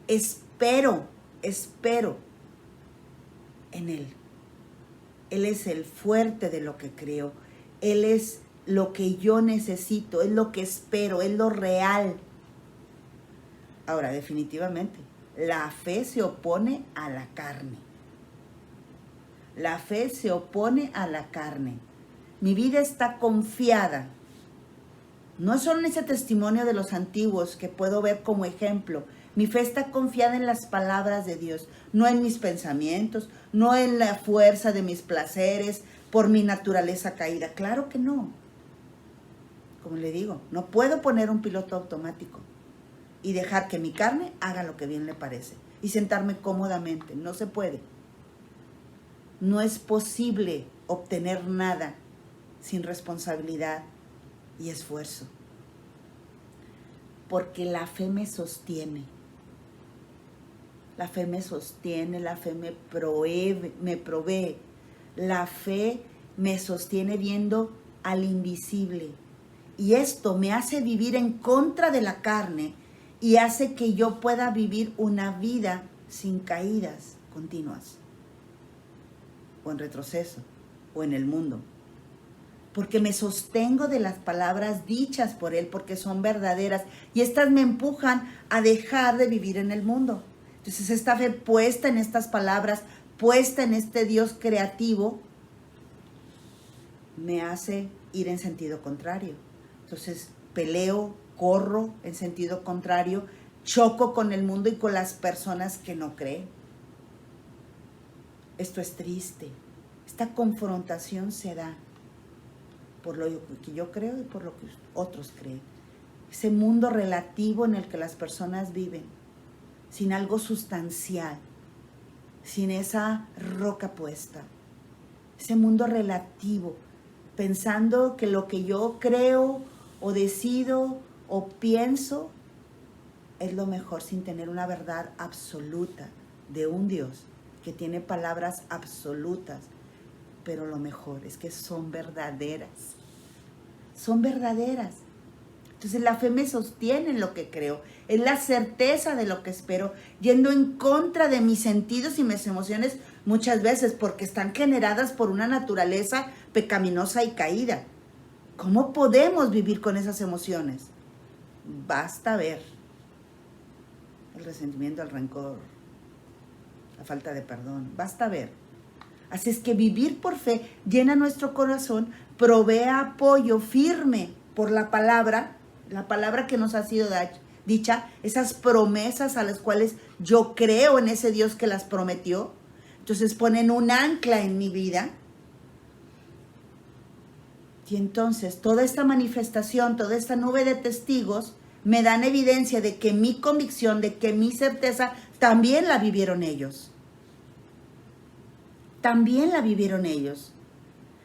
Espero en Él. Él es el fuerte de lo que creo. Él es lo que yo necesito, es lo que espero, es lo real. Ahora, definitivamente, la fe se opone a la carne. La fe se opone a la carne. Mi vida está confiada. No solo en ese testimonio de los antiguos que puedo ver como ejemplo. Mi fe está confiada en las palabras de Dios, no en mis pensamientos, no en la fuerza de mis placeres, por mi naturaleza caída. Claro que no. como le digo, no puedo poner un piloto automático y dejar que mi carne haga lo que bien le parece y sentarme cómodamente. No se puede. No es posible obtener nada sin responsabilidad y esfuerzo. Porque la fe me sostiene. La fe me sostiene, la fe me provee. La fe me sostiene viendo al invisible. Y esto me hace vivir en contra de la carne y hace que yo pueda vivir una vida sin caídas continuas, o en retroceso, o en el mundo. Porque me sostengo de las palabras dichas por Él, porque son verdaderas. Y estas me empujan a dejar de vivir en el mundo. Entonces esta fe puesta en estas palabras, puesta en este Dios creativo, me hace ir en sentido contrario. Entonces peleo, corro en sentido contrario, choco con el mundo y con las personas que no creen. Esto es triste. Esta confrontación se da por lo que yo creo y por lo que otros creen. Ese mundo relativo en el que las personas viven, sin algo sustancial, sin esa roca puesta. Ese mundo relativo, pensando que lo que yo creo o decido o pienso es lo mejor sin tener una verdad absoluta de un Dios que tiene palabras absolutas, pero lo mejor es que son verdaderas. Son verdaderas. Entonces la fe me sostiene en lo que creo, es la certeza de lo que espero, yendo en contra de mis sentidos y mis emociones muchas veces porque están generadas por una naturaleza pecaminosa y caída. ¿Cómo podemos vivir con esas emociones? Basta ver el resentimiento, el rencor, la falta de perdón. Basta ver. Así es que vivir por fe llena nuestro corazón, provee apoyo firme por la palabra que nos ha sido dicha, esas promesas a las cuales yo creo en ese Dios que las prometió. Entonces ponen un ancla en mi vida. Y entonces toda esta manifestación, toda esta nube de testigos me dan evidencia de que mi convicción, de que mi certeza también la vivieron ellos. También la vivieron ellos.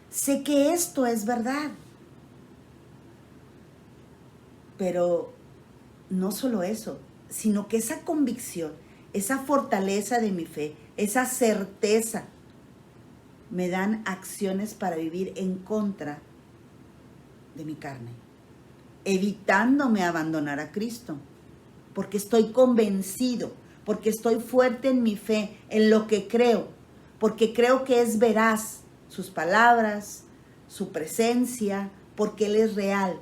Sé que esto es verdad. Pero no solo eso, sino que esa convicción, esa fortaleza de mi fe, esa certeza, me dan acciones para vivir en contra de mi carne, evitándome abandonar a Cristo, porque estoy convencido, porque estoy fuerte en mi fe, en lo que creo, porque creo que es veraz sus palabras, su presencia, porque Él es real.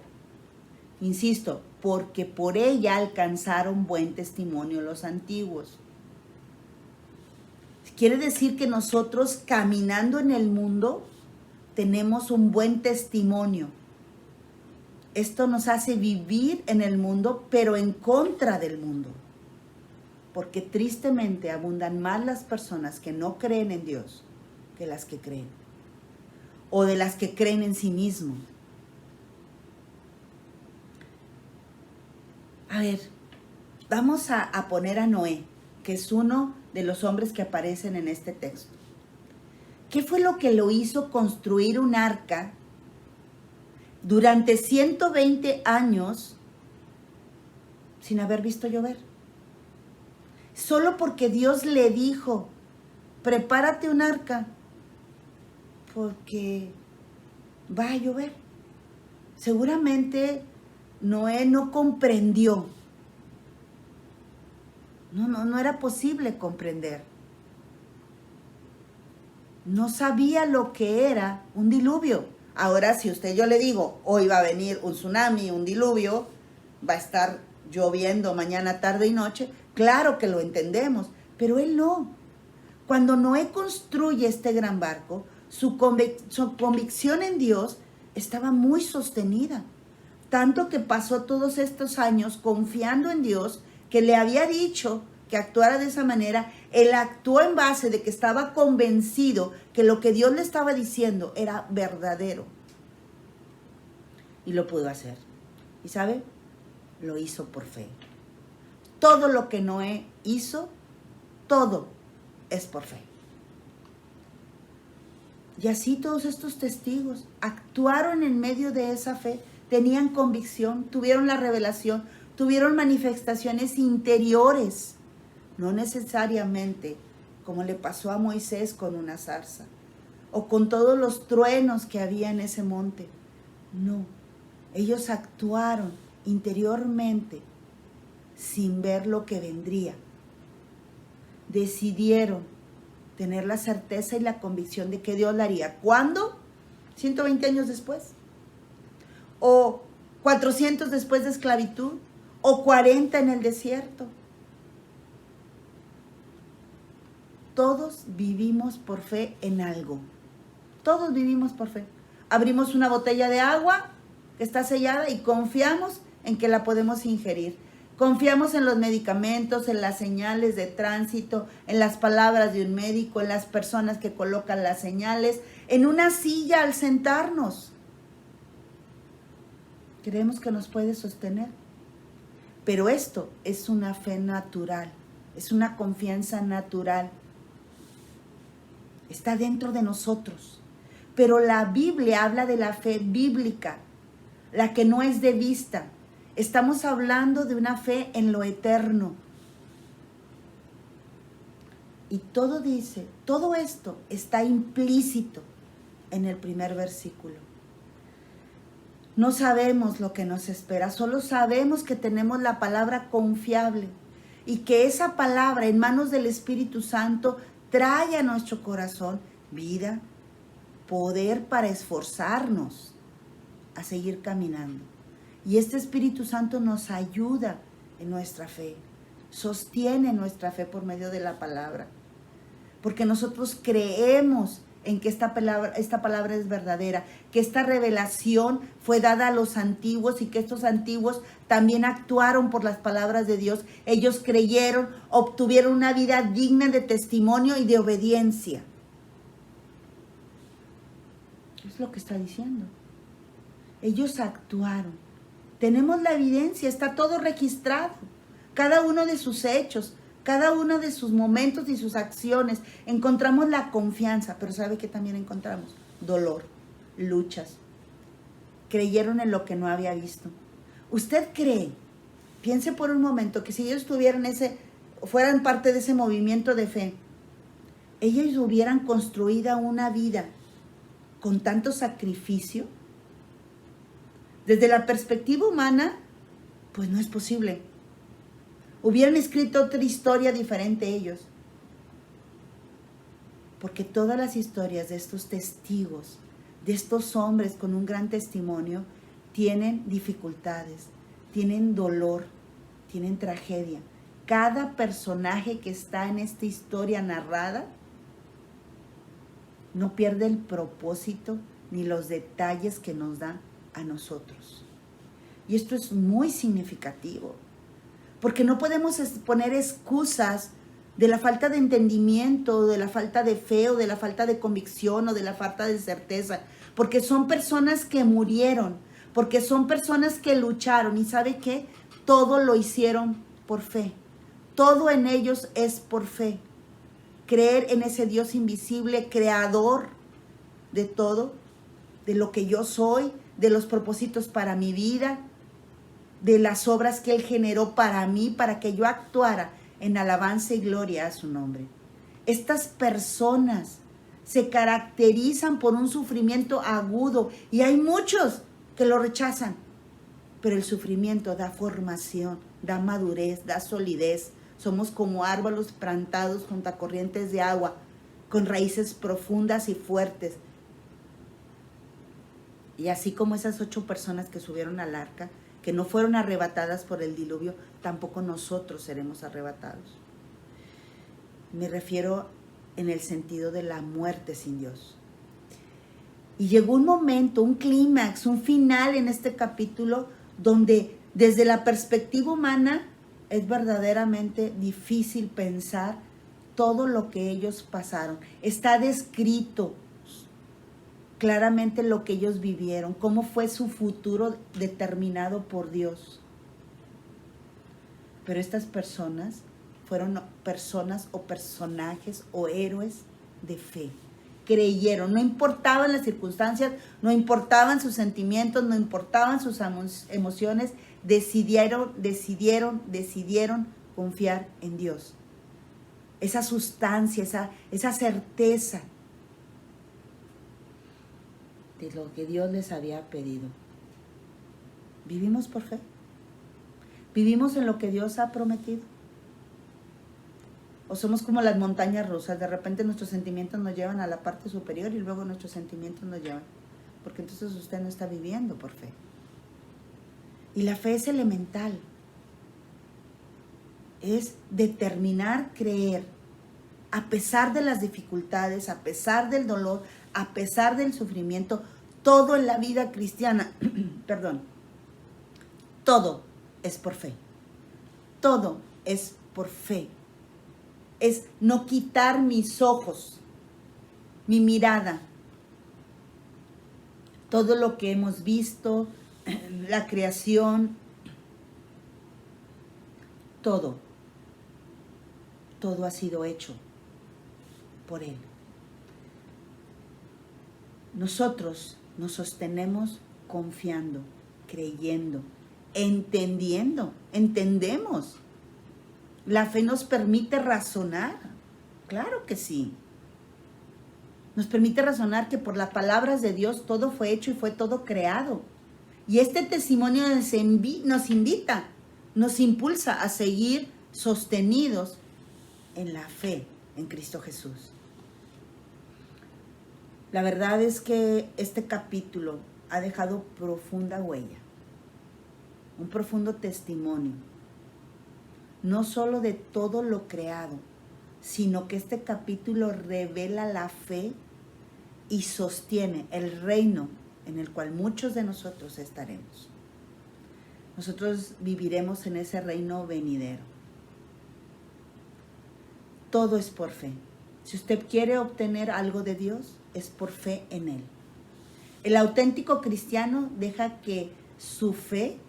Insisto, porque por ella alcanzaron buen testimonio los antiguos. Quiere decir que nosotros caminando en el mundo tenemos un buen testimonio. Esto nos hace vivir en el mundo, pero en contra del mundo. Porque tristemente abundan más las personas que no creen en Dios que las que creen. O de las que creen en sí mismos. A ver, vamos a poner a Noé, que es uno de los hombres que aparecen en este texto. ¿Qué fue lo que lo hizo construir un arca durante 120 años sin haber visto llover? Solo porque Dios le dijo, prepárate un arca, porque va a llover. Seguramente Noé no comprendió. No era posible comprender. No sabía lo que era un diluvio. Ahora, si yo le digo, hoy va a venir un tsunami, un diluvio, va a estar lloviendo mañana, tarde y noche, claro que lo entendemos, pero él no. Cuando Noé construye este gran barco, su convicción en Dios estaba muy sostenida. Tanto que pasó todos estos años confiando en Dios, que le había dicho que actuara de esa manera. Él actuó en base de que estaba convencido que lo que Dios le estaba diciendo era verdadero. Y lo pudo hacer. ¿Y sabe? Lo hizo por fe. Todo lo que Noé hizo, todo es por fe. Y así todos estos testigos actuaron en medio de esa fe, tenían convicción, tuvieron la revelación, tuvieron manifestaciones interiores, no necesariamente como le pasó a Moisés con una zarza o con todos los truenos que había en ese monte. No, ellos actuaron interiormente sin ver lo que vendría. Decidieron tener la certeza y la convicción de que Dios la haría. ¿Cuándo? 120 años después. O 400 después de esclavitud. O 40 en el desierto. Todos vivimos por fe en algo. Todos vivimos por fe. Abrimos una botella de agua que está sellada y confiamos en que la podemos ingerir. Confiamos en los medicamentos, en las señales de tránsito, en las palabras de un médico, en las personas que colocan las señales, en una silla al sentarnos. Creemos que nos puede sostener. Pero esto es una fe natural, es una confianza natural. Está dentro de nosotros. Pero la Biblia habla de la fe bíblica, la que no es de vista. Estamos hablando de una fe en lo eterno. Y todo dice, todo esto está implícito en el primer versículo. No sabemos lo que nos espera, solo sabemos que tenemos la palabra confiable y que esa palabra en manos del Espíritu Santo trae a nuestro corazón vida, poder para esforzarnos a seguir caminando. Y este Espíritu Santo nos ayuda en nuestra fe, sostiene nuestra fe por medio de la palabra. Porque nosotros creemos en que esta palabra es verdadera, que esta revelación fue dada a los antiguos y que estos antiguos también actuaron por las palabras de Dios. Ellos creyeron, obtuvieron una vida digna de testimonio y de obediencia. Es lo que está diciendo. Ellos actuaron. Tenemos la evidencia, está todo registrado. Cada uno de sus hechos, cada uno de sus momentos y sus acciones. Encontramos la confianza, pero ¿sabe qué también encontramos? Dolor, luchas. Creyeron en lo que no había visto. ¿Usted cree? Piense por un momento que si ellos fueran parte de ese movimiento de fe, ellos hubieran construido una vida con tanto sacrificio. Desde la perspectiva humana, pues no es posible. Hubieran escrito otra historia diferente ellos. Porque todas las historias de estos testigos, de estos hombres con un gran testimonio, tienen dificultades, tienen dolor, tienen tragedia. Cada personaje que está en esta historia narrada no pierde el propósito ni los detalles que nos da a nosotros. Y esto es muy significativo, porque no podemos poner excusas de la falta de entendimiento, de la falta de fe, o de la falta de convicción, o de la falta de certeza, porque son personas que murieron, porque son personas que lucharon, y ¿sabe qué? Todo lo hicieron por fe. Todo en ellos es por fe. Creer en ese Dios invisible, creador de todo, de lo que yo soy, de los propósitos para mi vida, de las obras que Él generó para mí, para que yo actuara en alabanza y gloria a su nombre. Estas personas se caracterizan por un sufrimiento agudo y hay muchos que lo rechazan, pero el sufrimiento da formación, da madurez, da solidez. Somos como árboles plantados junto a corrientes de agua, con raíces profundas y fuertes. Y así como esas 8 personas que subieron al arca, que no fueron arrebatadas por el diluvio, tampoco nosotros seremos arrebatados. Me refiero en el sentido de la muerte sin Dios. Y llegó un momento, un clímax, un final en este capítulo, donde desde la perspectiva humana es verdaderamente difícil pensar todo lo que ellos pasaron. Está descrito claramente lo que ellos vivieron, cómo fue su futuro determinado por Dios. Pero estas personas fueron personas o personajes o héroes de fe. Creyeron, no importaban las circunstancias, no importaban sus sentimientos, no importaban sus emociones, decidieron confiar en Dios. Esa sustancia, esa certeza de lo que Dios les había pedido. ¿Vivimos por fe? ¿Vivimos en lo que Dios ha prometido? ¿O somos como las montañas rusas? De repente nuestros sentimientos nos llevan a la parte superior y luego nuestros sentimientos nos llevan. Porque entonces usted no está viviendo por fe. Y la fe es elemental. Es determinar creer, a pesar de las dificultades, a pesar del dolor, a pesar del sufrimiento, todo en la vida cristiana, todo es por fe. Todo es por fe. Es no quitar mis ojos, mi mirada. Todo lo que hemos visto, la creación, todo ha sido hecho por Él. Nosotros nos sostenemos confiando, creyendo, entendemos. La fe nos permite razonar, claro que sí. Nos permite razonar que por las palabras de Dios todo fue hecho y fue todo creado. Y este testimonio nos invita, nos impulsa a seguir sostenidos en la fe en Cristo Jesús. La verdad es que este capítulo ha dejado profunda huella, un profundo testimonio, no solo de todo lo creado, sino que este capítulo revela la fe y sostiene el reino en el cual muchos de nosotros estaremos. Nosotros viviremos en ese reino venidero. Todo es por fe. Si usted quiere obtener algo de Dios, es por fe en Él. El auténtico cristiano deja que su fe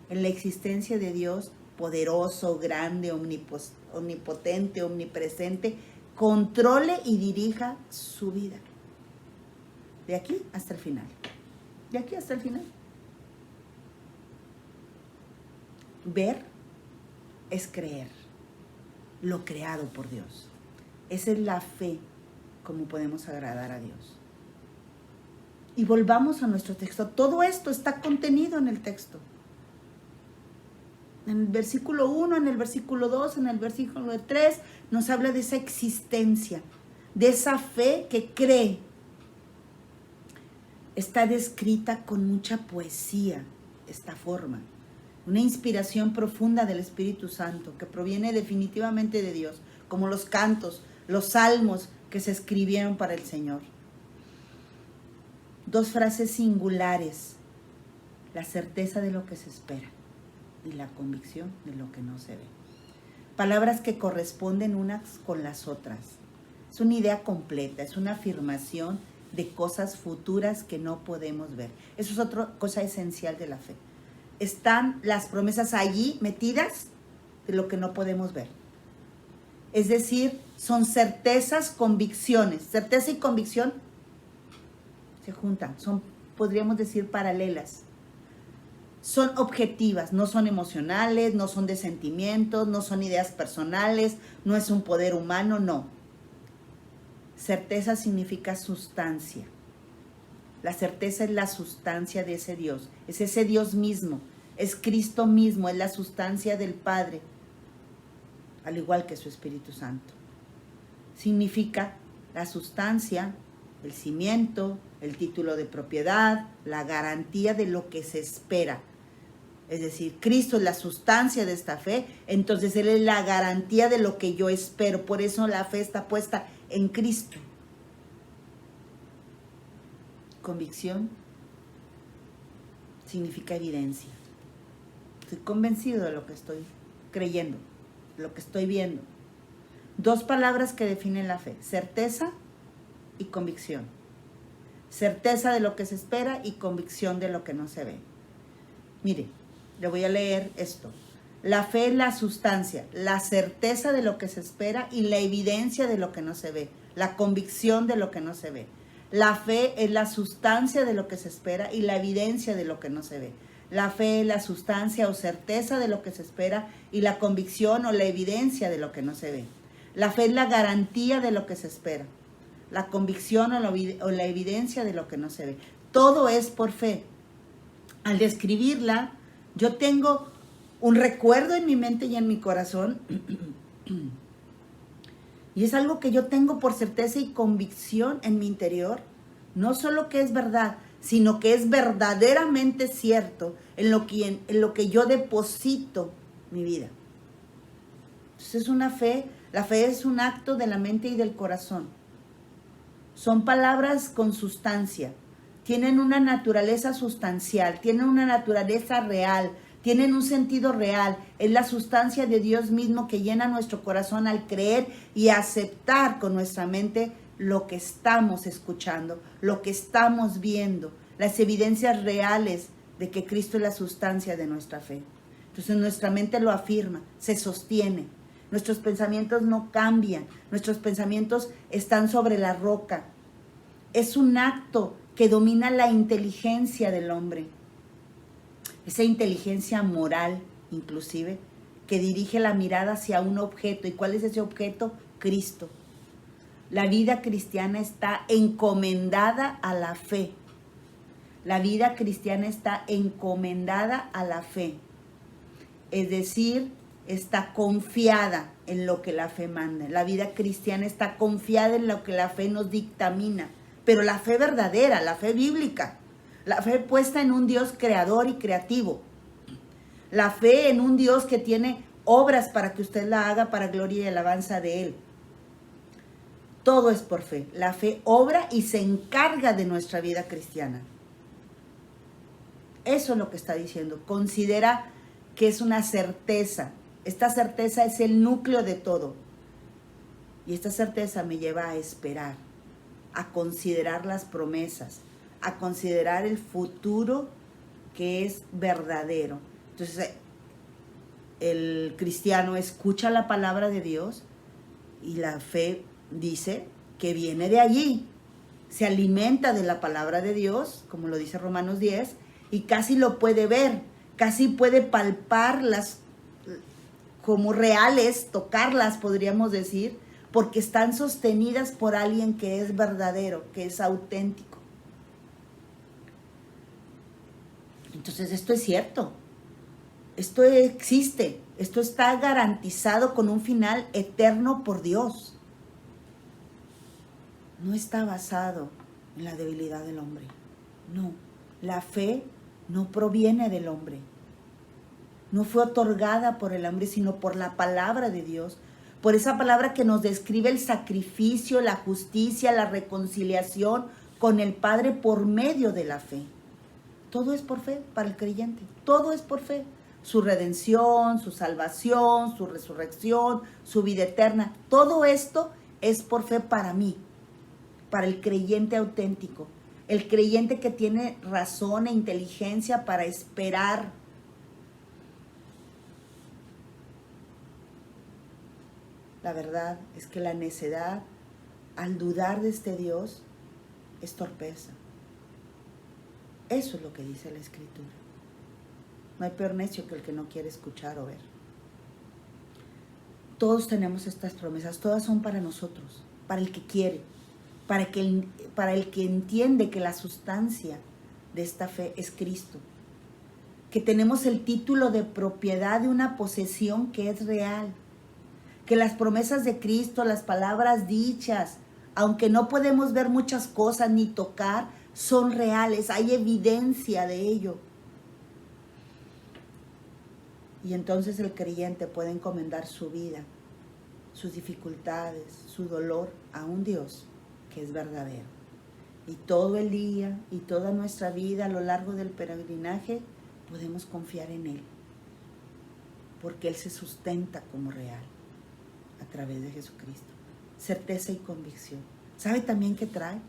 en la existencia de Dios, poderoso, grande, omnipotente, omnipresente, controle y dirija su vida. De aquí hasta el final. De aquí hasta el final. Ver es creer lo creado por Dios. Esa es la fe como podemos agradar a Dios. Y volvamos a nuestro texto. Todo esto está contenido en el texto. En el versículo 1, en el versículo 2, en el versículo 3, nos habla de esa existencia, de esa fe que cree. Está descrita con mucha poesía esta forma. Una inspiración profunda del Espíritu Santo que proviene definitivamente de Dios, como los cantos, los salmos que se escribieron para el Señor. Dos frases singulares: la certeza de lo que se espera y la convicción de lo que no se ve. Palabras que corresponden unas con las otras. Es una idea completa, es una afirmación de cosas futuras que no podemos ver. Eso es otra cosa esencial de la fe. Están las promesas allí metidas de lo que no podemos ver. Es decir, son certezas, convicciones. Certeza y convicción se juntan, son, podríamos decir, paralelas. Son objetivas, no son emocionales, no son de sentimientos, no son ideas personales, no es un poder humano, no. Certeza significa sustancia. La certeza es la sustancia de ese Dios, es ese Dios mismo, es Cristo mismo, es la sustancia del Padre, al igual que su Espíritu Santo. Significa la sustancia, el cimiento, el título de propiedad, la garantía de lo que se espera. Es decir, Cristo es la sustancia de esta fe, entonces Él es la garantía de lo que yo espero. Por eso la fe está puesta en Cristo. Convicción significa evidencia. Estoy convencido de lo que estoy creyendo, de lo que estoy viendo. Dos palabras que definen la fe: certeza y convicción. certeza de lo que se espera y convicción de lo que no se ve. Mire, le voy a leer esto. La fe es la sustancia, la certeza de lo que se espera y la evidencia de lo que no se ve, la convicción de lo que no se ve. La fe es la sustancia de lo que se espera y la evidencia de lo que no se ve. La fe es la sustancia o certeza de lo que se espera y la convicción o la evidencia de lo que no se ve. La fe es la garantía de lo que se espera, la convicción o la evidencia de lo que no se ve. Todo es por fe. Al describirla, yo tengo un recuerdo en mi mente y en mi corazón, y es algo que yo tengo por certeza y convicción en mi interior, no solo que es verdad, sino que es verdaderamente cierto en lo que yo deposito mi vida. Entonces es una fe, la fe es un acto de la mente y del corazón. Son palabras con sustancia, tienen una naturaleza sustancial, tienen una naturaleza real, tienen un sentido real. Es la sustancia de Dios mismo que llena nuestro corazón al creer y aceptar con nuestra mente lo que estamos escuchando, lo que estamos viendo, las evidencias reales de que Cristo es la sustancia de nuestra fe. Entonces nuestra mente lo afirma, se sostiene. Nuestros pensamientos no cambian, nuestros pensamientos están sobre la roca. Es un acto que domina la inteligencia del hombre. Esa inteligencia moral, inclusive, que dirige la mirada hacia un objeto. ¿Y cuál es ese objeto? Cristo. La vida cristiana está encomendada a la fe. La vida cristiana está encomendada a la fe. Es decir, está confiada en lo que la fe manda. La vida cristiana está confiada en lo que la fe nos dictamina. Pero la fe verdadera, la fe bíblica. La fe puesta en un Dios creador y creativo. La fe en un Dios que tiene obras para que usted la haga para gloria y alabanza de Él. Todo es por fe. La fe obra y se encarga de nuestra vida cristiana. Eso es lo que está diciendo. Considera que es una certeza. Esta certeza es el núcleo de todo. Y esta certeza me lleva a esperar, a considerar las promesas, a considerar el futuro que es verdadero. Entonces, el cristiano escucha la palabra de Dios y la fe dice que viene de allí. Se alimenta de la palabra de Dios, como lo dice Romanos 10, y casi lo puede ver, casi puede palparlas como reales, tocarlas, podríamos decir, porque están sostenidas por alguien que es verdadero, que es auténtico. Entonces esto es cierto, esto existe, esto está garantizado con un final eterno por Dios. No está basado en la debilidad del hombre, no. La fe no proviene del hombre, no fue otorgada por el hombre, sino por la palabra de Dios, por esa palabra que nos describe el sacrificio, la justicia, la reconciliación con el Padre por medio de la fe. Todo es por fe para el creyente, todo es por fe. Su redención, su salvación, su resurrección, su vida eterna, todo esto es por fe para mí, para el creyente auténtico, el creyente que tiene razón e inteligencia para esperar. La verdad es que la necedad, al dudar de este Dios, es torpeza. Eso es lo que dice la Escritura. No hay peor necio que el que no quiere escuchar o ver. Todos tenemos estas promesas, todas son para nosotros, para el que quiere, para el que entiende que la sustancia de esta fe es Cristo, que tenemos el título de propiedad de una posesión que es real, que las promesas de Cristo, las palabras dichas, aunque no podemos ver muchas cosas ni tocar, son reales, hay evidencia de ello. Y entonces el creyente puede encomendar su vida, sus dificultades, su dolor a un Dios que es verdadero. Y todo el día y toda nuestra vida a lo largo del peregrinaje podemos confiar en Él, porque Él se sustenta como real a través de Jesucristo. Certeza y convicción. ¿Sabe también qué trae?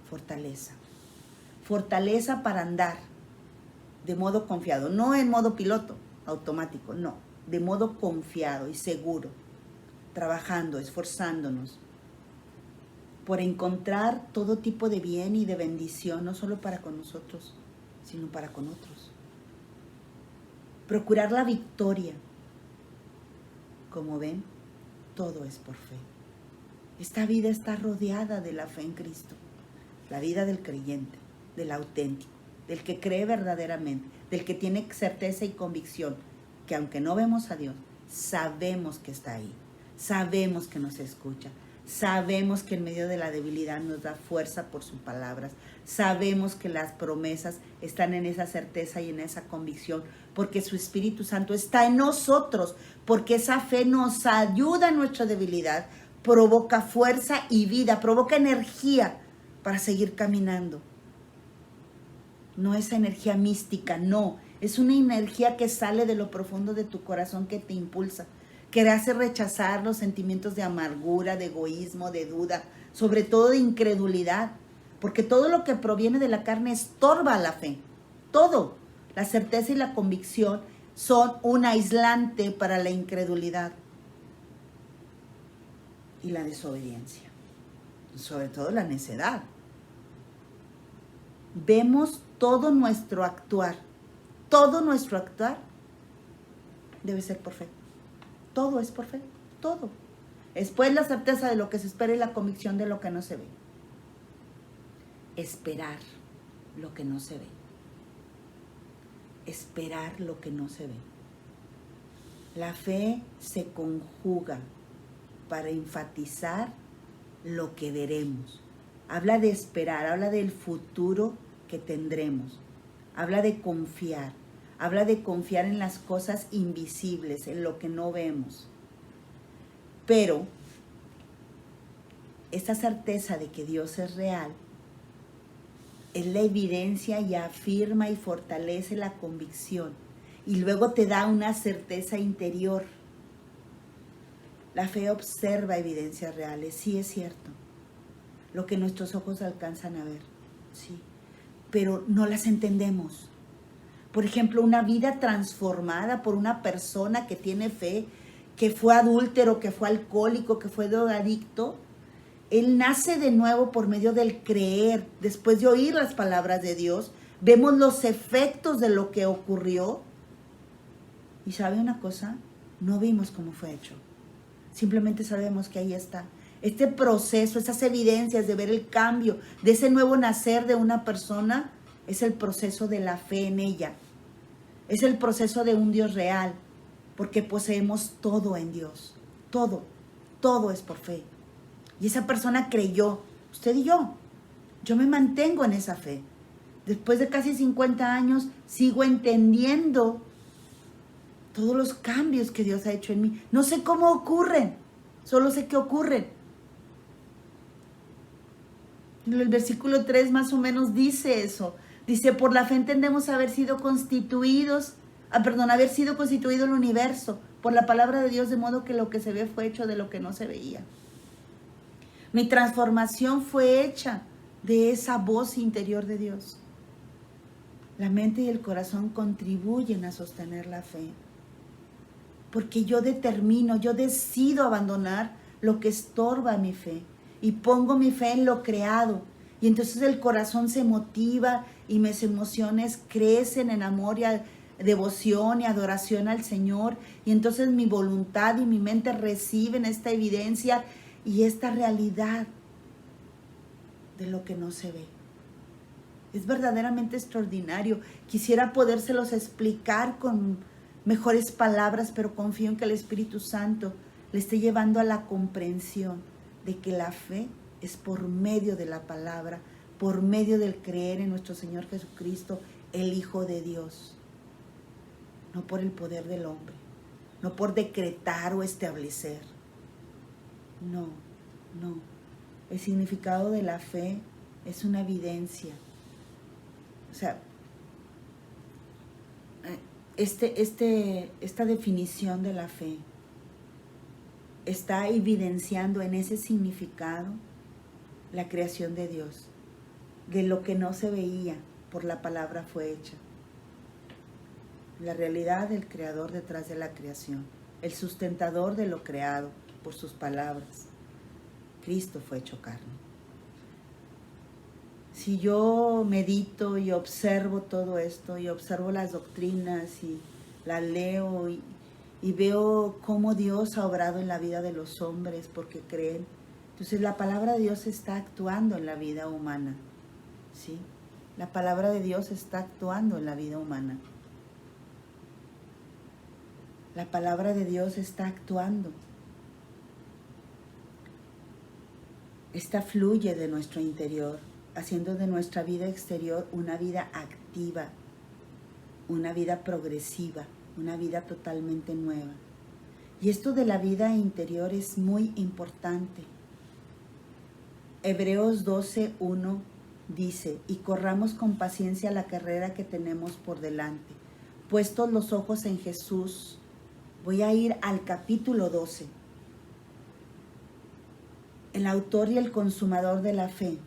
Fortaleza. fortaleza para andar de modo confiado, no en modo piloto automático, no, de modo confiado y seguro, trabajando, esforzándonos por encontrar todo tipo de bien y de bendición, no solo para con nosotros, sino para con otros. Procurar la victoria. Como ven, todo es por fe. Esta vida está rodeada de la fe en Cristo, la vida del creyente, del auténtico, del que cree verdaderamente, del que tiene certeza y convicción, que aunque no vemos a Dios, sabemos que está ahí, sabemos que nos escucha, sabemos que en medio de la debilidad nos da fuerza por sus palabras, sabemos que las promesas están en esa certeza y en esa convicción, porque su Espíritu Santo está en nosotros, porque esa fe nos ayuda en nuestra debilidad, provoca fuerza y vida, provoca energía para seguir caminando. No esa energía mística, no. Es una energía que sale de lo profundo de tu corazón, que te impulsa, que te hace rechazar los sentimientos de amargura, de egoísmo, de duda, sobre todo de incredulidad. Porque todo lo que proviene de la carne estorba a la fe. Todo. La certeza y la convicción son un aislante para la incredulidad y la desobediencia. Sobre todo la necedad. Vemos todo nuestro actuar debe ser por fe. Todo es por fe, todo. Después la certeza de lo que se espera y la convicción de lo que no se ve. Esperar lo que no se ve. Esperar lo que no se ve. La fe se conjuga para enfatizar lo que veremos. Habla de esperar, habla del futuro que tendremos. Habla de confiar en las cosas invisibles, en lo que no vemos. Pero esta certeza de que Dios es real es la evidencia y afirma y fortalece la convicción y luego te da una certeza interior. La fe observa evidencias reales, sí es cierto, lo que nuestros ojos alcanzan a ver, sí, pero no las entendemos. Por ejemplo, una vida transformada por una persona que tiene fe, que fue adúltero, que fue alcohólico, que fue drogadicto, él nace de nuevo por medio del creer. Después de oír las palabras de Dios, vemos los efectos de lo que ocurrió. ¿Y sabe una cosa? No vimos cómo fue hecho. Simplemente sabemos que ahí está. Este proceso, esas evidencias de ver el cambio, de ese nuevo nacer de una persona, es el proceso de la fe en ella. Es el proceso de un Dios real, porque poseemos todo en Dios. Todo es por fe. Y esa persona creyó, usted y yo. Yo me mantengo en esa fe. Después de casi 50 años, sigo entendiendo todos los cambios que Dios ha hecho en mí. No sé cómo ocurren, solo sé que ocurren. El versículo 3 más o menos dice eso. Dice, por la fe entendemos haber sido constituido el universo por la palabra de Dios, de modo que lo que se ve fue hecho de lo que no se veía. Mi transformación fue hecha de esa voz interior de Dios. La mente y el corazón contribuyen a sostener la fe. Porque yo decido abandonar lo que estorba mi fe y pongo mi fe en lo creado. Y entonces el corazón se motiva y mis emociones crecen en amor y devoción y adoración al Señor. Y entonces mi voluntad y mi mente reciben esta evidencia y esta realidad de lo que no se ve. Es verdaderamente extraordinario. Quisiera podérselos explicar con mejores palabras, pero confío en que el Espíritu Santo le esté llevando a la comprensión de que la fe es por medio de la palabra, por medio del creer en nuestro Señor Jesucristo, el Hijo de Dios. No por el poder del hombre, no por decretar o establecer. No. El significado de la fe es una evidencia. O sea, esta definición de la fe está evidenciando en ese significado la creación de Dios. de lo que no se veía, por la palabra fue hecha. La realidad del creador detrás de la creación, el sustentador de lo creado por sus palabras. Cristo fue hecho carne. Si yo medito y observo todo esto, y observo las doctrinas y las leo y veo cómo Dios ha obrado en la vida de los hombres porque creen, entonces la palabra de Dios está actuando en la vida humana, ¿sí? La palabra de Dios está actuando en la vida humana. La palabra de Dios está actuando. Esta fluye de nuestro interior, haciendo de nuestra vida exterior una vida activa, una vida progresiva, una vida totalmente nueva. Y esto de la vida interior es muy importante. Hebreos 12:1 dice, y corramos con paciencia la carrera que tenemos por delante, puestos los ojos en Jesús. Voy a ir al capítulo 12. El autor y el consumador de la fe,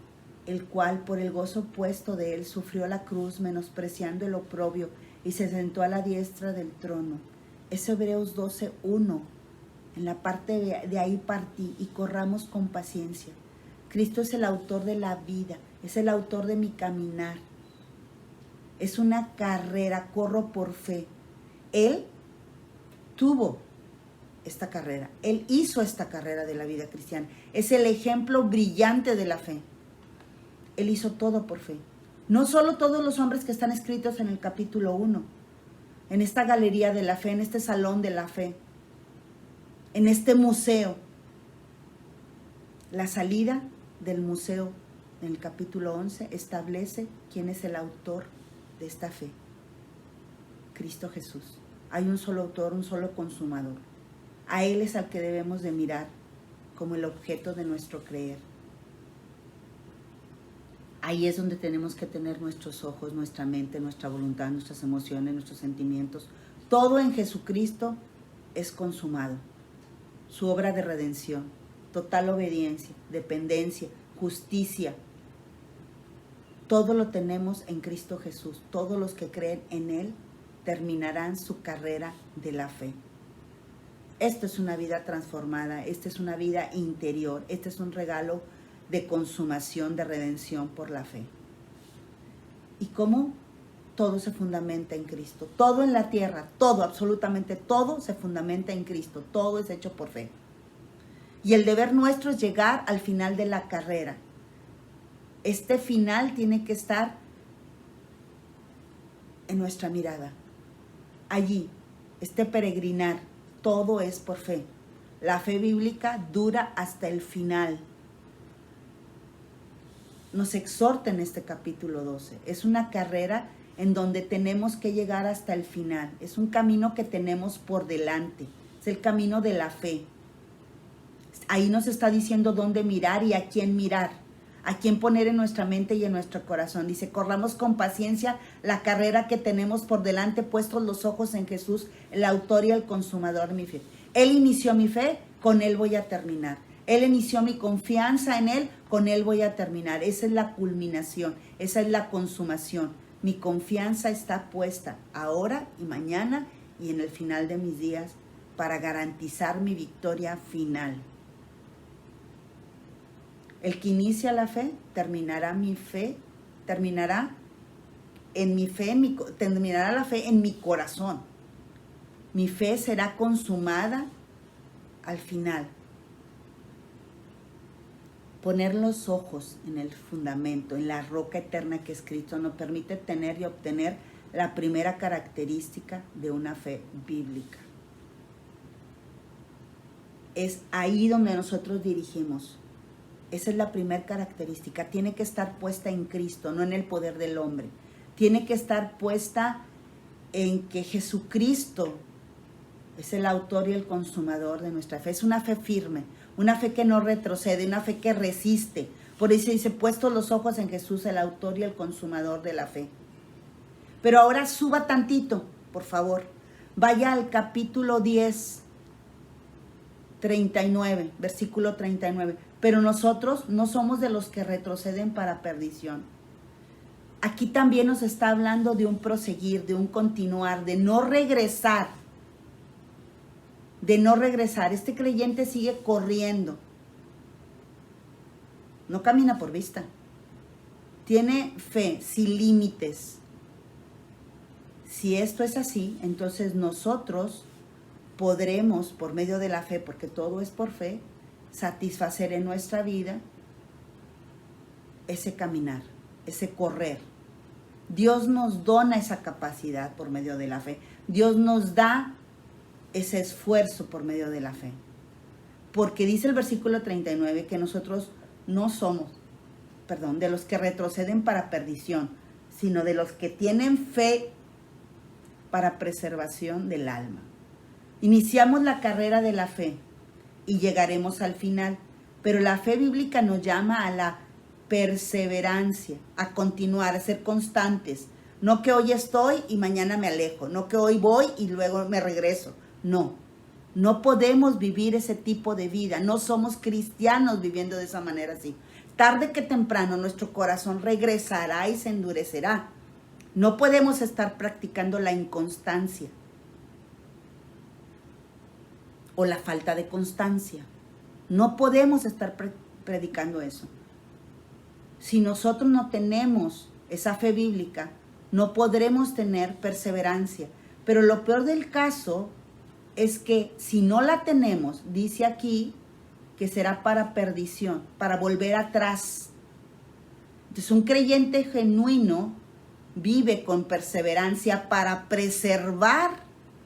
el cual por el gozo puesto de él sufrió la cruz, menospreciando el oprobio, y se sentó a la diestra del trono. Es Hebreos 12:1. En la parte de ahí partí, y corramos con paciencia. Cristo es el autor de la vida, es el autor de mi caminar. Es una carrera, corro por fe. Él tuvo esta carrera, Él hizo esta carrera de la vida cristiana. Es el ejemplo brillante de la fe. Él hizo todo por fe. No solo todos los hombres que están escritos en el capítulo 1, en esta galería de la fe, en este salón de la fe, en este museo. La salida del museo en el capítulo 11 establece quién es el autor de esta fe. Cristo Jesús. Hay un solo autor, un solo consumador. A Él es al que debemos de mirar como el objeto de nuestro creer. Ahí es donde tenemos que tener nuestros ojos, nuestra mente, nuestra voluntad, nuestras emociones, nuestros sentimientos. Todo en Jesucristo es consumado. Su obra de redención, total obediencia, dependencia, justicia. Todo lo tenemos en Cristo Jesús. Todos los que creen en Él terminarán su carrera de la fe. Esto es una vida transformada, esta es una vida interior, este es un regalo de consumación, de redención por la fe. ¿Y cómo? Todo se fundamenta en Cristo. Todo en la tierra, todo, absolutamente todo se fundamenta en Cristo. Todo es hecho por fe. Y el deber nuestro es llegar al final de la carrera. Este final tiene que estar en nuestra mirada. Allí, este peregrinar, todo es por fe. La fe bíblica dura hasta el final. Nos exhorta en este capítulo 12. Es una carrera en donde tenemos que llegar hasta el final. Es un camino que tenemos por delante. Es el camino de la fe. Ahí nos está diciendo dónde mirar y a quién mirar. A quién poner en nuestra mente y en nuestro corazón. Dice, corramos con paciencia la carrera que tenemos por delante, puestos los ojos en Jesús, el autor y el consumador de mi fe. Él inició mi fe, con Él voy a terminar. Él inició mi confianza en Él, con Él voy a terminar. Esa es la culminación, esa es la consumación. Mi confianza está puesta ahora y mañana y en el final de mis días para garantizar mi victoria final. El que inicia la fe, terminará mi fe, terminará la fe en mi corazón. Mi fe será consumada al final. Poner los ojos en el fundamento, en la roca eterna que es Cristo, nos permite tener y obtener la primera característica de una fe bíblica. Es ahí donde nosotros dirigimos. Esa es la primera característica. Tiene que estar puesta en Cristo, no en el poder del hombre. Tiene que estar puesta en que Jesucristo es el autor y el consumador de nuestra fe. Es una fe firme, una fe que no retrocede, una fe que resiste. Por eso dice, puestos los ojos en Jesús, el autor y el consumador de la fe. Pero ahora suba tantito, por favor. Vaya al capítulo 10, 39, versículo 39. Pero nosotros no somos de los que retroceden para perdición, aquí también nos está hablando de un proseguir, de un continuar, de no regresar. De no regresar. Este creyente sigue corriendo. No camina por vista. Tiene fe sin límites. Si esto es así, entonces nosotros podremos, por medio de la fe, porque todo es por fe, satisfacer en nuestra vida ese caminar, ese correr. Dios nos dona esa capacidad por medio de la fe. Dios nos da ese esfuerzo por medio de la fe. Porque dice el versículo 39 que nosotros no somos, de los que retroceden para perdición, sino de los que tienen fe para preservación del alma. Iniciamos la carrera de la fe y llegaremos al final, pero la fe bíblica nos llama a la perseverancia, a continuar, a ser constantes. No que hoy estoy y mañana me alejo, no que hoy voy y luego me regreso. No, no podemos vivir ese tipo de vida. No somos cristianos viviendo de esa manera así. Tarde que temprano nuestro corazón regresará y se endurecerá. No podemos estar practicando la inconstancia o la falta de constancia. No podemos estar predicando eso. Si nosotros no tenemos esa fe bíblica, no podremos tener perseverancia. Pero lo peor del caso es que si no la tenemos, dice aquí que será para perdición, para volver atrás. Entonces un creyente genuino vive con perseverancia para preservar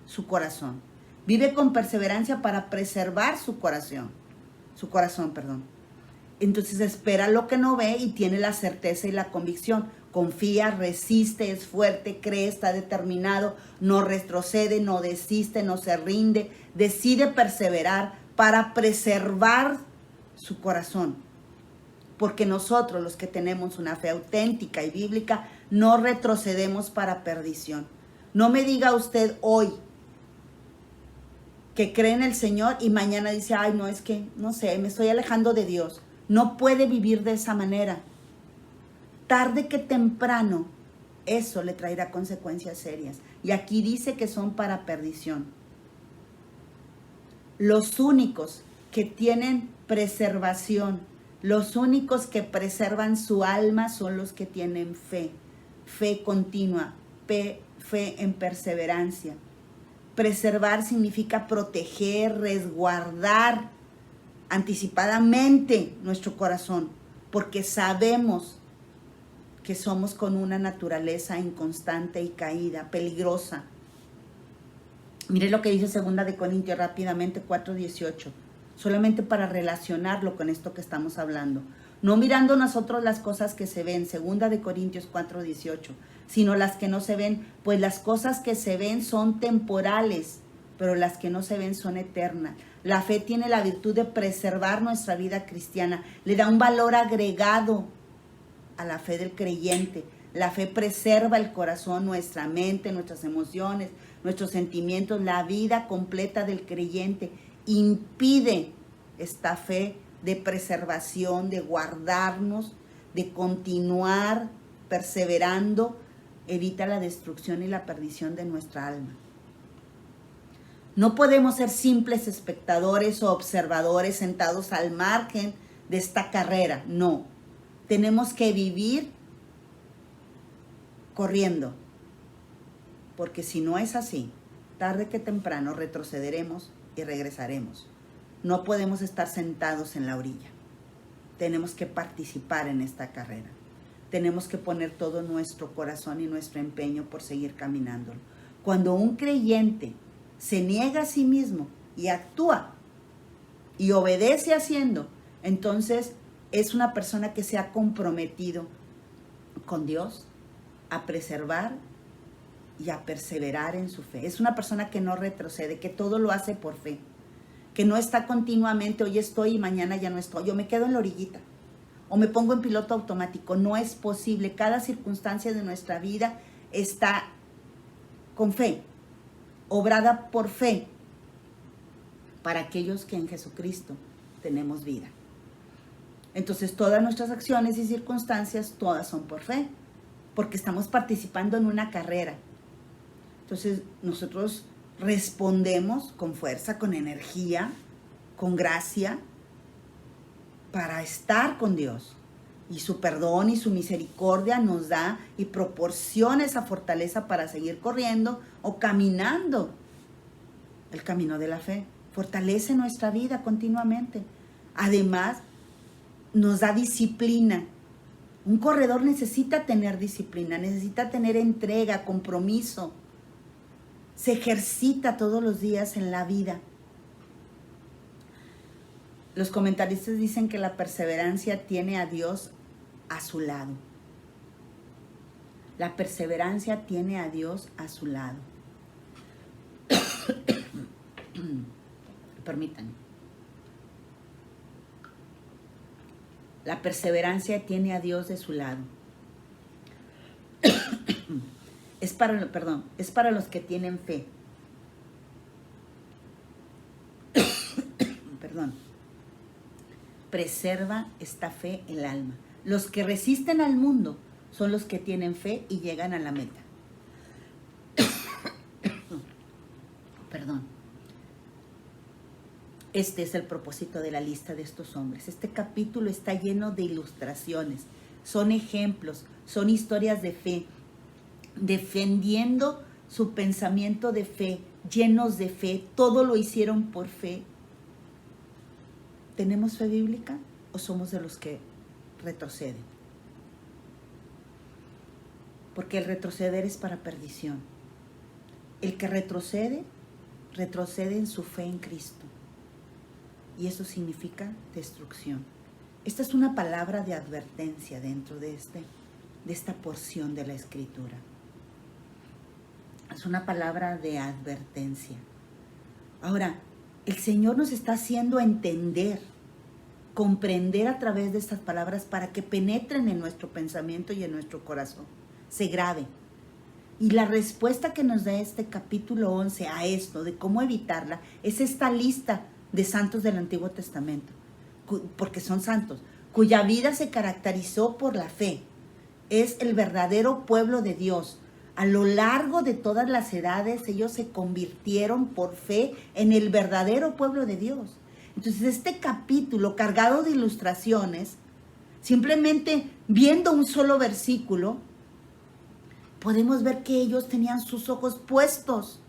su corazón. Vive con perseverancia para preservar su corazón. Entonces espera lo que no ve y tiene la certeza y la convicción. Confía, resiste, es fuerte, cree, está determinado, no retrocede, no desiste, no se rinde, decide perseverar para preservar su corazón. Porque nosotros, los que tenemos una fe auténtica y bíblica, no retrocedemos para perdición. No me diga usted hoy que cree en el Señor y mañana dice, ay, no, es que, no sé, me estoy alejando de Dios. No puede vivir de esa manera. Tarde que temprano, eso le traerá consecuencias serias. Y aquí dice que son para perdición. Los únicos que tienen preservación, los únicos que preservan su alma son los que tienen fe. Fe continua, fe en perseverancia. Preservar significa proteger, resguardar anticipadamente nuestro corazón, porque sabemos que somos con una naturaleza inconstante y caída, peligrosa. Mire lo que dice 2 de Corintios rápidamente, 4:18, solamente para relacionarlo con esto que estamos hablando. No mirando nosotros las cosas que se ven, 2 de Corintios 4:18, sino las que no se ven, pues las cosas que se ven son temporales, pero las que no se ven son eternas. La fe tiene la virtud de preservar nuestra vida cristiana, le da un valor agregado a la fe del creyente. La fe preserva el corazón, nuestra mente, nuestras emociones, nuestros sentimientos. La vida completa del creyente impide esta fe de preservación, de guardarnos, de continuar perseverando, evita la destrucción y la perdición de nuestra alma. No podemos ser simples espectadores o observadores sentados al margen de esta carrera, no. Tenemos que vivir corriendo, porque si no es así, tarde que temprano retrocederemos y regresaremos. No podemos estar sentados en la orilla. Tenemos que participar en esta carrera. Tenemos que poner todo nuestro corazón y nuestro empeño por seguir caminándolo. Cuando un creyente se niega a sí mismo y actúa y obedece haciendo, entonces es una persona que se ha comprometido con Dios a preservar y a perseverar en su fe. Es una persona que no retrocede, que todo lo hace por fe, que no está continuamente, hoy estoy y mañana ya no estoy, yo me quedo en la orillita o me pongo en piloto automático. No es posible. Cada circunstancia de nuestra vida está con fe, obrada por fe, para aquellos que en Jesucristo tenemos vida. Entonces todas nuestras acciones y circunstancias, todas son por fe. porque estamos participando en una carrera. Entonces nosotros respondemos con fuerza, con energía, con gracia, para estar con Dios. Y su perdón y su misericordia nos da y proporciona esa fortaleza para seguir corriendo o caminando el camino de la fe. Fortalece nuestra vida continuamente. Además, nos da disciplina. Un corredor necesita tener disciplina, necesita tener entrega, compromiso. Se ejercita todos los días en la vida. Los comentaristas dicen que la perseverancia tiene a Dios a su lado. La perseverancia tiene a Dios a su lado. Permítanme. La perseverancia tiene a Dios de su lado. Es para los que tienen fe. Perdón. Preserva esta fe el alma. Los que resisten al mundo son los que tienen fe y llegan a la meta. Perdón. Este es el propósito de la lista de estos hombres. Este capítulo está lleno de ilustraciones, son ejemplos, son historias de fe, defendiendo su pensamiento de fe, llenos de fe, todo lo hicieron por fe. ¿Tenemos fe bíblica o somos de los que retroceden? Porque el retroceder es para perdición. El que retrocede, retrocede en su fe en Cristo. Y eso significa destrucción. Esta es una palabra de advertencia dentro de esta porción de la Escritura. Es una palabra de advertencia. Ahora, el Señor nos está haciendo entender, comprender a través de estas palabras para que penetren en nuestro pensamiento y en nuestro corazón, se graben. Y la respuesta que nos da este capítulo 11 a esto, de cómo evitarla, es esta lista de santos del Antiguo Testamento, porque son santos, cuya vida se caracterizó por la fe. Es el verdadero pueblo de Dios. A lo largo de todas las edades, ellos se convirtieron por fe en el verdadero pueblo de Dios. Entonces, este capítulo cargado de ilustraciones, simplemente viendo un solo versículo, podemos ver que ellos tenían sus ojos puestos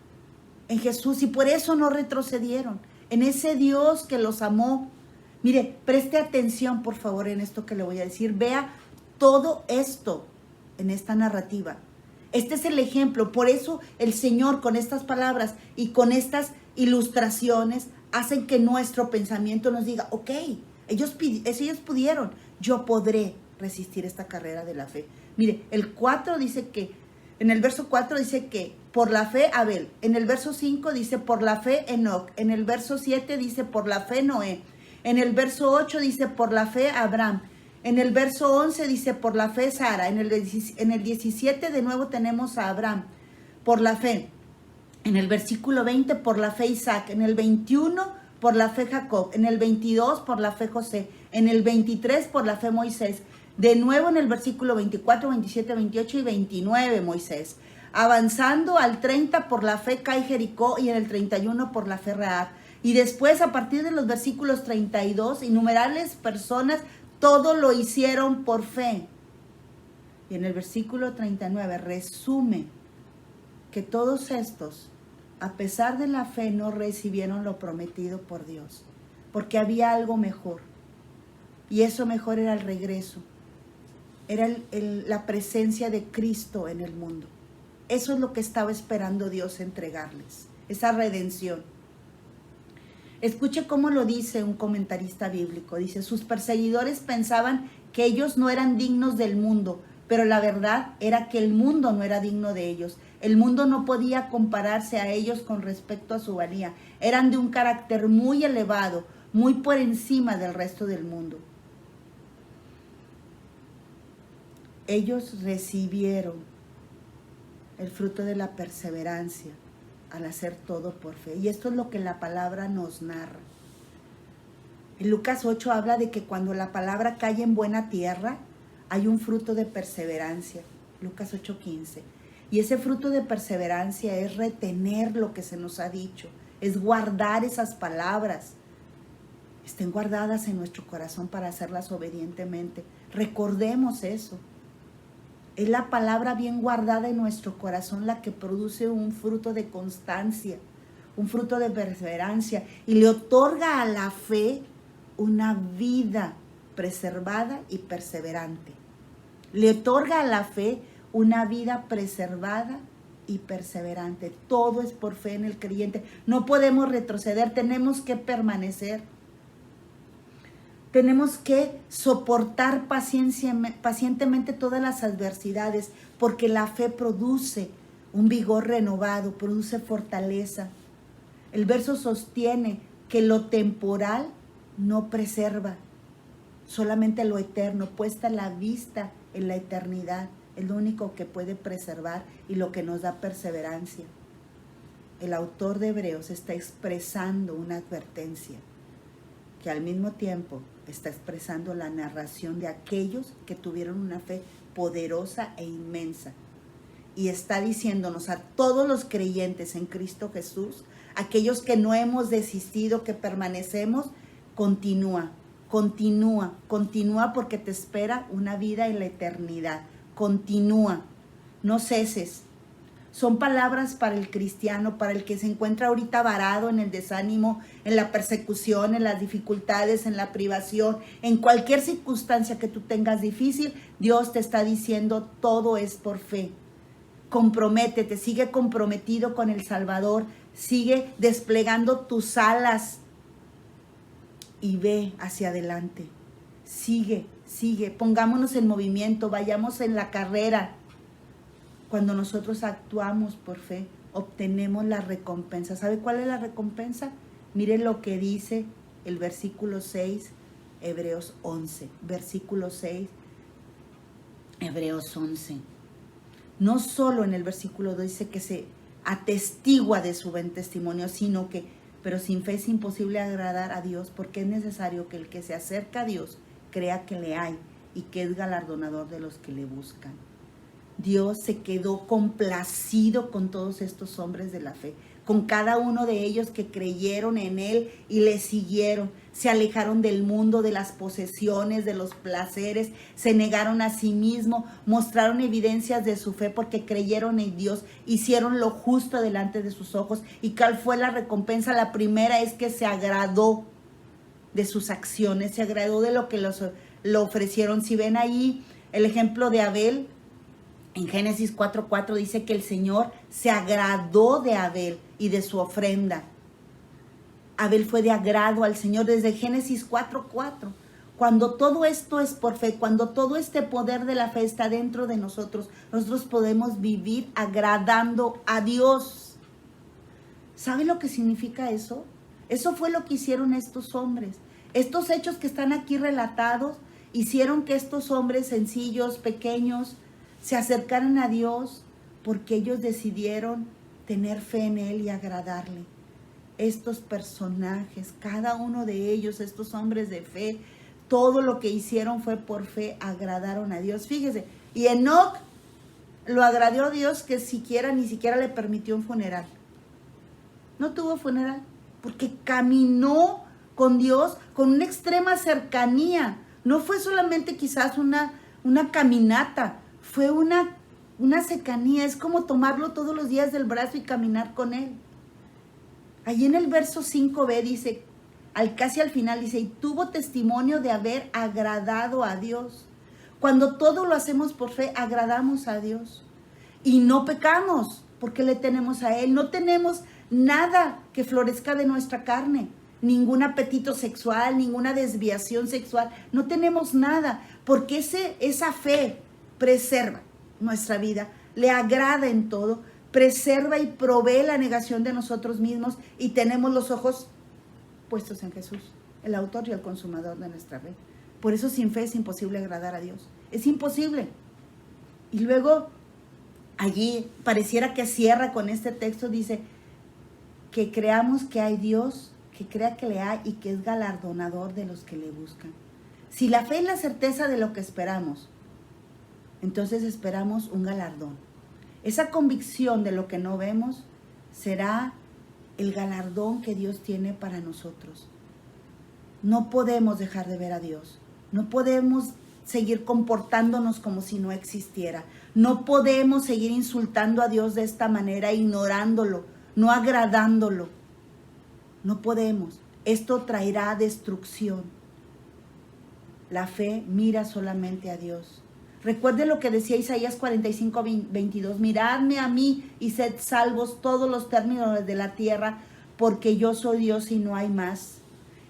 en Jesús y por eso no retrocedieron, en ese Dios que los amó. Mire, preste atención, por favor, en esto que le voy a decir. Vea todo esto en esta narrativa. Este es el ejemplo. Por eso el Señor, con estas palabras y con estas ilustraciones, hacen que nuestro pensamiento nos diga, ok, ellos pudieron, yo podré resistir esta carrera de la fe. Mire, el 4 dice que, en el verso 4 dice que por la fe Abel, en el verso 5 dice por la fe Enoc, en el verso 7 dice por la fe Noé, en el verso 8 dice por la fe Abraham, en el verso 11 dice por la fe Sara, en el 17 de nuevo tenemos a Abraham, por la fe, en el versículo 20 por la fe Isaac, en el 21 por la fe Jacob, en el 22 por la fe José, en el 23 por la fe Moisés, de nuevo en el versículo 24, 27, 28 y 29 Moisés, avanzando al 30 por la fe Cai Jericó y en el 31 por la fe Rahab. Y después a partir de los versículos 32, innumerables personas, todo lo hicieron por fe. Y en el versículo 39 resume que todos estos, a pesar de la fe, no recibieron lo prometido por Dios, porque había algo mejor. Y eso mejor era el regreso. Era la presencia de Cristo en el mundo. Eso es lo que estaba esperando Dios entregarles, esa redención. Escuche cómo lo dice un comentarista bíblico. Dice, sus perseguidores pensaban que ellos no eran dignos del mundo, pero la verdad era que el mundo no era digno de ellos. El mundo no podía compararse a ellos con respecto a su valía. Eran de un carácter muy elevado, muy por encima del resto del mundo. Ellos recibieron el fruto de la perseverancia al hacer todo por fe. Y esto es lo que la palabra nos narra. En Lucas 8 habla de que cuando la palabra cae en buena tierra, hay un fruto de perseverancia. Lucas 8:15. Y ese fruto de perseverancia es retener lo que se nos ha dicho, es guardar esas palabras. Estén guardadas en nuestro corazón para hacerlas obedientemente. Recordemos eso. Es la palabra bien guardada en nuestro corazón la que produce un fruto de constancia, un fruto de perseverancia y le otorga a la fe una vida preservada y perseverante. Le otorga a la fe una vida preservada y perseverante. Todo es por fe en el creyente. No podemos retroceder, tenemos que permanecer. Tenemos que soportar pacientemente todas las adversidades, porque la fe produce un vigor renovado, produce fortaleza. El verso sostiene que lo temporal no preserva, solamente lo eterno, puesta la vista en la eternidad, es lo único que puede preservar y lo que nos da perseverancia. El autor de Hebreos está expresando una advertencia que al mismo tiempo está expresando la narración de aquellos que tuvieron una fe poderosa e inmensa. Y está diciéndonos a todos los creyentes en Cristo Jesús, aquellos que no hemos desistido, que permanecemos, continúa porque te espera una vida en la eternidad. Continúa, no ceses. Son palabras para el cristiano, para el que se encuentra ahorita varado en el desánimo, en la persecución, en las dificultades, en la privación, en cualquier circunstancia que tú tengas difícil. Dios te está diciendo, todo es por fe. Comprométete, sigue comprometido con el Salvador, sigue desplegando tus alas y ve hacia adelante. Sigue, pongámonos en movimiento, vayamos en la carrera. Cuando nosotros actuamos por fe, obtenemos la recompensa. ¿Sabe cuál es la recompensa? Miren lo que dice el versículo 6, Hebreos 11. Versículo 6, Hebreos 11. No solo en el versículo 2 dice que se atestigua de su buen testimonio, sino que, pero sin fe es imposible agradar a Dios, porque es necesario que el que se acerca a Dios crea que le hay y que es galardonador de los que le buscan. Dios se quedó complacido con todos estos hombres de la fe, con cada uno de ellos que creyeron en Él y le siguieron. Se alejaron del mundo, de las posesiones, de los placeres, se negaron a sí mismos, mostraron evidencias de su fe porque creyeron en Dios, hicieron lo justo delante de sus ojos. ¿Y cuál fue la recompensa? La primera es que se agradó de sus acciones, se agradó de lo que lo ofrecieron. Si ven ahí el ejemplo de Abel, en Génesis 4:4 dice que el Señor se agradó de Abel y de su ofrenda. Abel fue de agrado al Señor desde Génesis 4:4. Cuando todo esto es por fe, cuando todo este poder de la fe está dentro de nosotros, nosotros podemos vivir agradando a Dios. ¿Sabe lo que significa eso? Eso fue lo que hicieron estos hombres. Estos hechos que están aquí relatados hicieron que estos hombres sencillos, pequeños, se acercaron a Dios porque ellos decidieron tener fe en Él y agradarle. Estos personajes, cada uno de ellos, estos hombres de fe, todo lo que hicieron fue por fe, agradaron a Dios. Fíjese, y Enoc lo agradó a Dios que ni siquiera le permitió un funeral. No tuvo funeral porque caminó con Dios con una extrema cercanía. No fue solamente quizás una caminata, fue una cercanía. Es como tomarlo todos los días del brazo y caminar con Él. Allí en el verso 5b dice, casi al final dice, y tuvo testimonio de haber agradado a Dios. Cuando todo lo hacemos por fe, agradamos a Dios. Y no pecamos, porque le tenemos a Él. No tenemos nada que florezca de nuestra carne. Ningún apetito sexual, ninguna desviación sexual. No tenemos nada, porque esa fe preserva nuestra vida, le agrada en todo, preserva y provee la negación de nosotros mismos y tenemos los ojos puestos en Jesús, el autor y el consumador de nuestra fe. Por eso sin fe es imposible agradar a Dios. Es imposible. Y luego allí pareciera que cierra con este texto, dice que creamos que hay Dios, que crea que le hay y que es galardonador de los que le buscan. Si la fe es la certeza de lo que esperamos, entonces esperamos un galardón. Esa convicción de lo que no vemos será el galardón que Dios tiene para nosotros. No podemos dejar de ver a Dios. No podemos seguir comportándonos como si no existiera. No podemos seguir insultando a Dios de esta manera, ignorándolo, no agradándolo. No podemos. Esto traerá destrucción. La fe mira solamente a Dios. Recuerde lo que decía Isaías 45, 22. Miradme a mí y sed salvos todos los términos de la tierra, porque yo soy Dios y no hay más.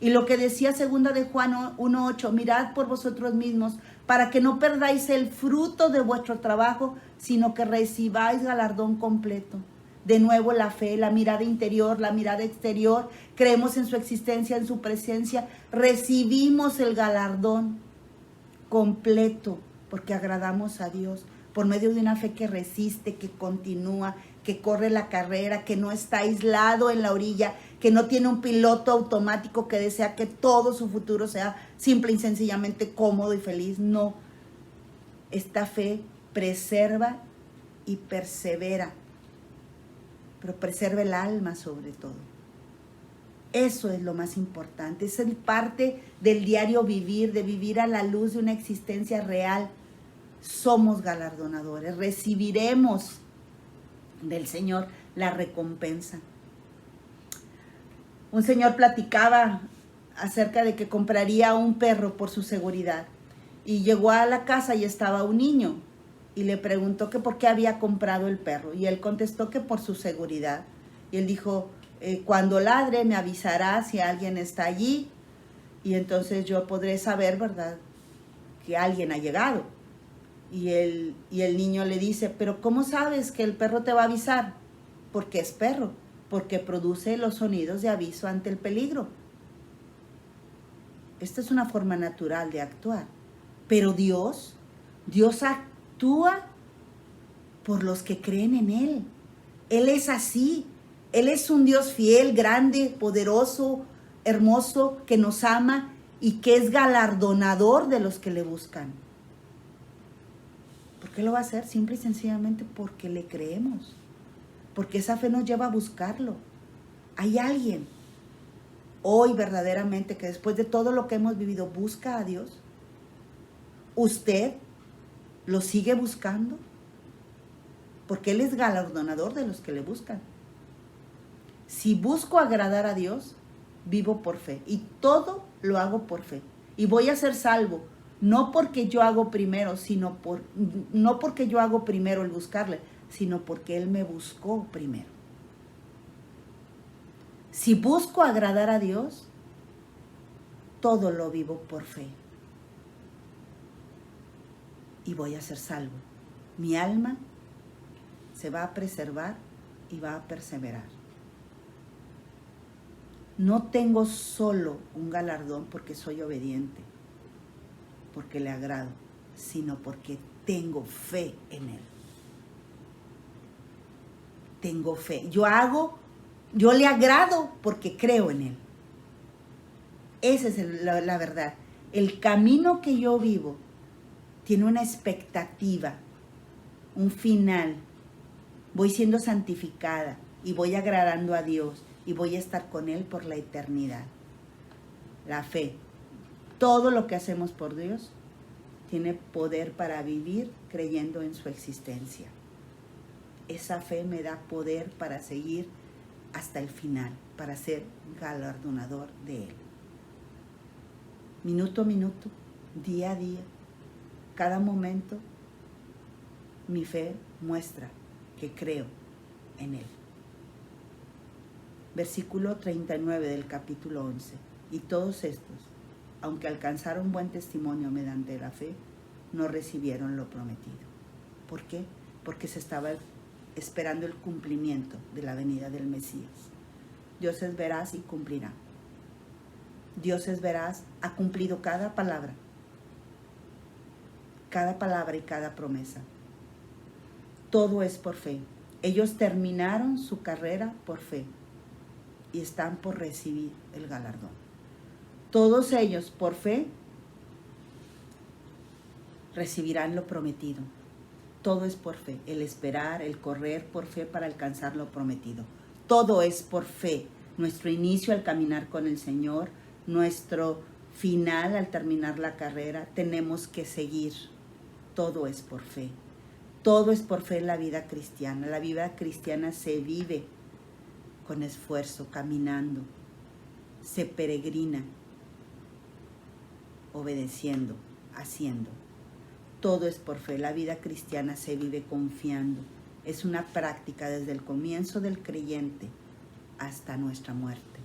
Y lo que decía segunda de Juan 1:8, mirad por vosotros mismos, para que no perdáis el fruto de vuestro trabajo, sino que recibáis galardón completo. De nuevo la fe, la mirada interior, la mirada exterior, creemos en su existencia, en su presencia, recibimos el galardón completo, porque agradamos a Dios, por medio de una fe que resiste, que continúa, que corre la carrera, que no está aislado en la orilla, que no tiene un piloto automático que desea que todo su futuro sea simple y sencillamente cómodo y feliz. No, esta fe preserva y persevera, pero preserva el alma sobre todo. Eso es lo más importante, es parte del diario vivir, de vivir a la luz de una existencia real. Somos galardonadores, recibiremos del Señor la recompensa. Un señor platicaba acerca de que compraría un perro por su seguridad y llegó a la casa y estaba un niño y le preguntó que por qué había comprado el perro y él contestó que por su seguridad. Y él dijo, cuando ladre me avisará si alguien está allí y entonces yo podré saber, ¿verdad?, que alguien ha llegado. Y el niño le dice, pero ¿cómo sabes que el perro te va a avisar? Porque es perro, porque produce los sonidos de aviso ante el peligro. Esta es una forma natural de actuar. Pero Dios actúa por los que creen en Él. Él es así. Él es un Dios fiel, grande, poderoso, hermoso, que nos ama y que es galardonador de los que le buscan. ¿Por qué lo va a hacer? Simple y sencillamente porque le creemos. Porque esa fe nos lleva a buscarlo. Hay alguien hoy verdaderamente que después de todo lo que hemos vivido busca a Dios. ¿Usted lo sigue buscando? Porque Él es galardonador de los que le buscan. Si busco agradar a Dios, vivo por fe. Y todo lo hago por fe. Y voy a ser salvo. No porque yo hago primero, no porque yo hago primero el buscarle, sino porque Él me buscó primero. Si busco agradar a Dios, todo lo vivo por fe. Y voy a ser salvo. Mi alma se va a preservar y va a perseverar. No tengo solo un galardón porque soy obediente, porque le agrado, sino porque tengo fe en Él. Tengo fe. Yo le agrado porque creo en Él. Esa es la verdad. El camino que yo vivo tiene una expectativa, un final. Voy siendo santificada y voy agradando a Dios y voy a estar con Él por la eternidad. La fe. Todo lo que hacemos por Dios tiene poder para vivir creyendo en su existencia. Esa fe me da poder para seguir hasta el final, para ser galardonador de Él. Minuto a minuto, día a día, cada momento, mi fe muestra que creo en Él. Versículo 39 del capítulo 11. Y todos estos, aunque alcanzaron buen testimonio mediante la fe, no recibieron lo prometido. ¿Por qué? Porque se estaba esperando el cumplimiento de la venida del Mesías. Dios es veraz y cumplirá. Dios es veraz, ha cumplido cada palabra y cada promesa. Todo es por fe. Ellos terminaron su carrera por fe y están por recibir el galardón. Todos ellos por fe recibirán lo prometido. Todo es por fe. El esperar, el correr por fe para alcanzar lo prometido. Todo es por fe. Nuestro inicio al caminar con el Señor, nuestro final al terminar la carrera, tenemos que seguir. Todo es por fe. Todo es por fe en la vida cristiana. La vida cristiana se vive con esfuerzo, caminando. Se peregrina, obedeciendo, haciendo. Todo es por fe. La vida cristiana se vive confiando. Es una práctica desde el comienzo del creyente hasta nuestra muerte.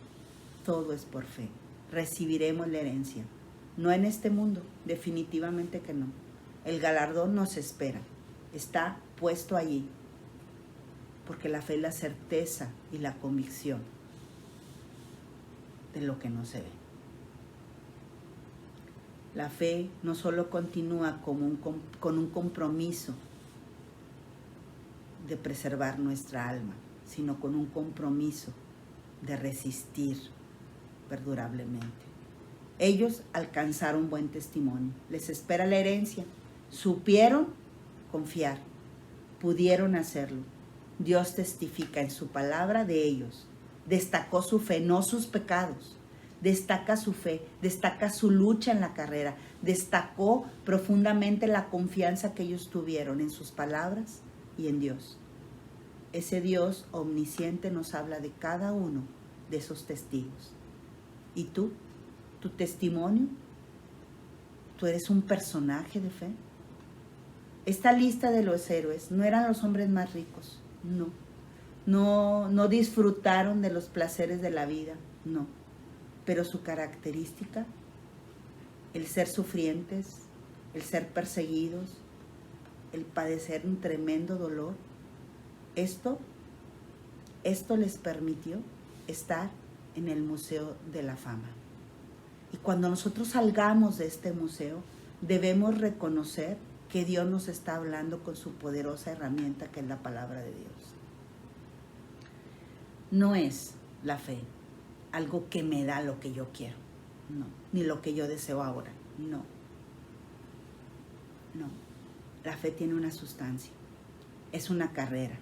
Todo es por fe. Recibiremos la herencia. No en este mundo, definitivamente que no. El galardón nos espera. Está puesto allí. Porque la fe es la certeza y la convicción de lo que no se ve. La fe no solo continúa con un compromiso de preservar nuestra alma, sino con un compromiso de resistir perdurablemente. Ellos alcanzaron buen testimonio. Les espera la herencia. Supieron confiar. Pudieron hacerlo. Dios testifica en su palabra de ellos. Destacó su fe, no sus pecados. Destaca su fe, destaca su lucha en la carrera. Destacó profundamente la confianza que ellos tuvieron en sus palabras y en Dios. Ese Dios omnisciente nos habla de cada uno de esos testigos. ¿Y tú? ¿Tu testimonio? ¿Tú eres un personaje de fe? Esta lista de los héroes no eran los hombres más ricos, no disfrutaron de los placeres de la vida, no. Pero su característica, el ser sufrientes, el ser perseguidos, el padecer un tremendo dolor, esto les permitió estar en el Museo de la Fama. Y cuando nosotros salgamos de este museo, debemos reconocer que Dios nos está hablando con su poderosa herramienta que es la palabra de Dios. No es la fe algo que me da lo que yo quiero, no, ni lo que yo deseo ahora, no. La fe tiene una sustancia, es una carrera,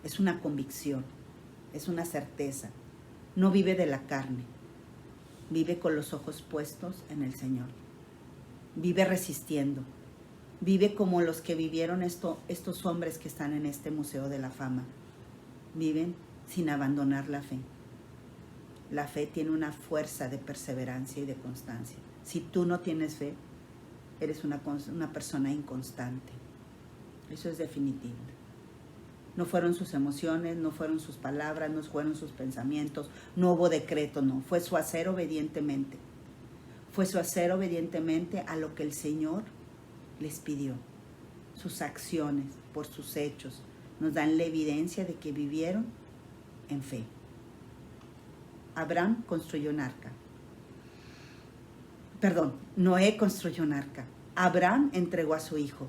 es una convicción, es una certeza. No vive de la carne, vive con los ojos puestos en el Señor. Vive resistiendo, vive como los que vivieron estos hombres que están en este Museo de la Fama. Viven sin abandonar la fe. La fe tiene una fuerza de perseverancia y de constancia. Si tú no tienes fe, eres una persona inconstante. Eso es definitivo. No fueron sus emociones, no fueron sus palabras, no fueron sus pensamientos, no hubo decreto, no. Fue su hacer obedientemente. Fue su hacer obedientemente a lo que el Señor les pidió. Sus acciones, por sus hechos, nos dan la evidencia de que vivieron en fe. Abraham construyó un arca. Noé construyó un arca. Abraham entregó a su hijo.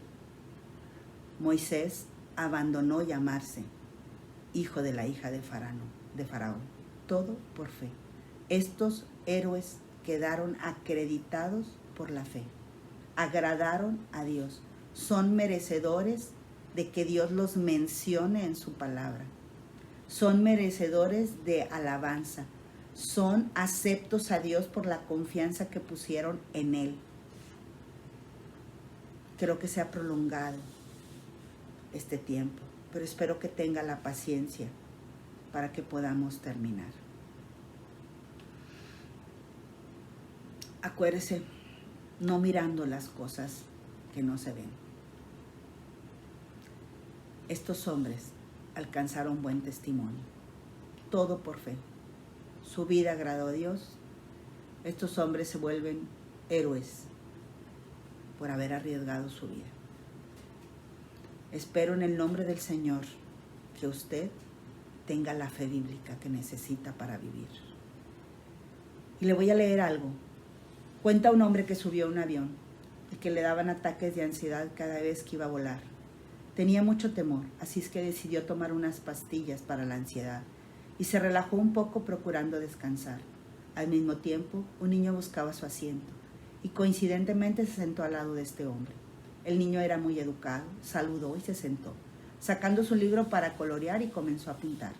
Moisés abandonó llamarse hijo de la hija de Faraón. Todo por fe. Estos héroes quedaron acreditados por la fe. Agradaron a Dios. Son merecedores de que Dios los mencione en su palabra. Son merecedores de alabanza. Son aceptos a Dios por la confianza que pusieron en Él. Creo que se ha prolongado este tiempo, pero espero que tenga la paciencia para que podamos terminar. Acuérdese, no mirando las cosas que no se ven. Estos hombres alcanzaron buen testimonio, todo por fe. Su vida agradó a Dios. Estos hombres se vuelven héroes por haber arriesgado su vida. Espero en el nombre del Señor que usted tenga la fe bíblica que necesita para vivir. Y le voy a leer algo. Cuenta un hombre que subió a un avión y que le daban ataques de ansiedad cada vez que iba a volar. Tenía mucho temor, así es que decidió tomar unas pastillas para la ansiedad y se relajó un poco procurando descansar. Al mismo tiempo, un niño buscaba su asiento y coincidentemente se sentó al lado de este hombre. El niño era muy educado, saludó y se sentó, sacando su libro para colorear y comenzó a pintar.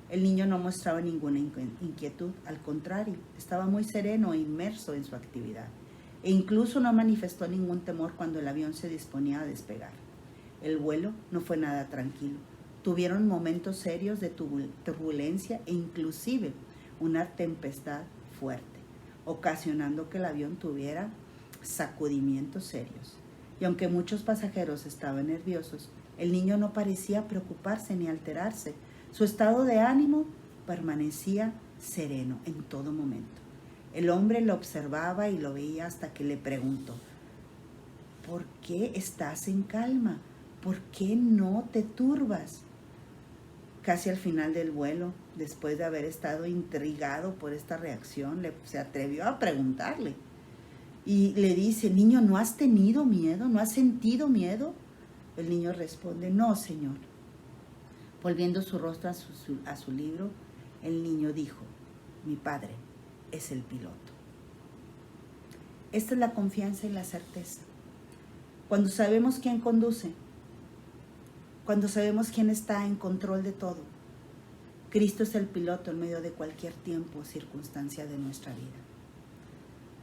El niño no mostraba ninguna inquietud, al contrario, estaba muy sereno e inmerso en su actividad, e incluso no manifestó ningún temor cuando el avión se disponía a despegar. El vuelo no fue nada tranquilo. Tuvieron momentos serios de turbulencia e inclusive una tempestad fuerte, ocasionando que el avión tuviera sacudimientos serios. Y aunque muchos pasajeros estaban nerviosos, el niño no parecía preocuparse ni alterarse. Su estado de ánimo permanecía sereno en todo momento. El hombre lo observaba y lo veía hasta que le preguntó: ¿por qué estás en calma? ¿Por qué no te turbas? Casi al final del vuelo, después de haber estado intrigado por esta reacción, se atrevió a preguntarle. Y le dice: niño, ¿no has tenido miedo? ¿No has sentido miedo? El niño responde: no, señor. Volviendo su rostro a su libro, el niño dijo: mi padre es el piloto. Esta es la confianza y la certeza. Cuando sabemos quién conduce, cuando sabemos quién está en control de todo, Cristo es el piloto en medio de cualquier tiempo o circunstancia de nuestra vida.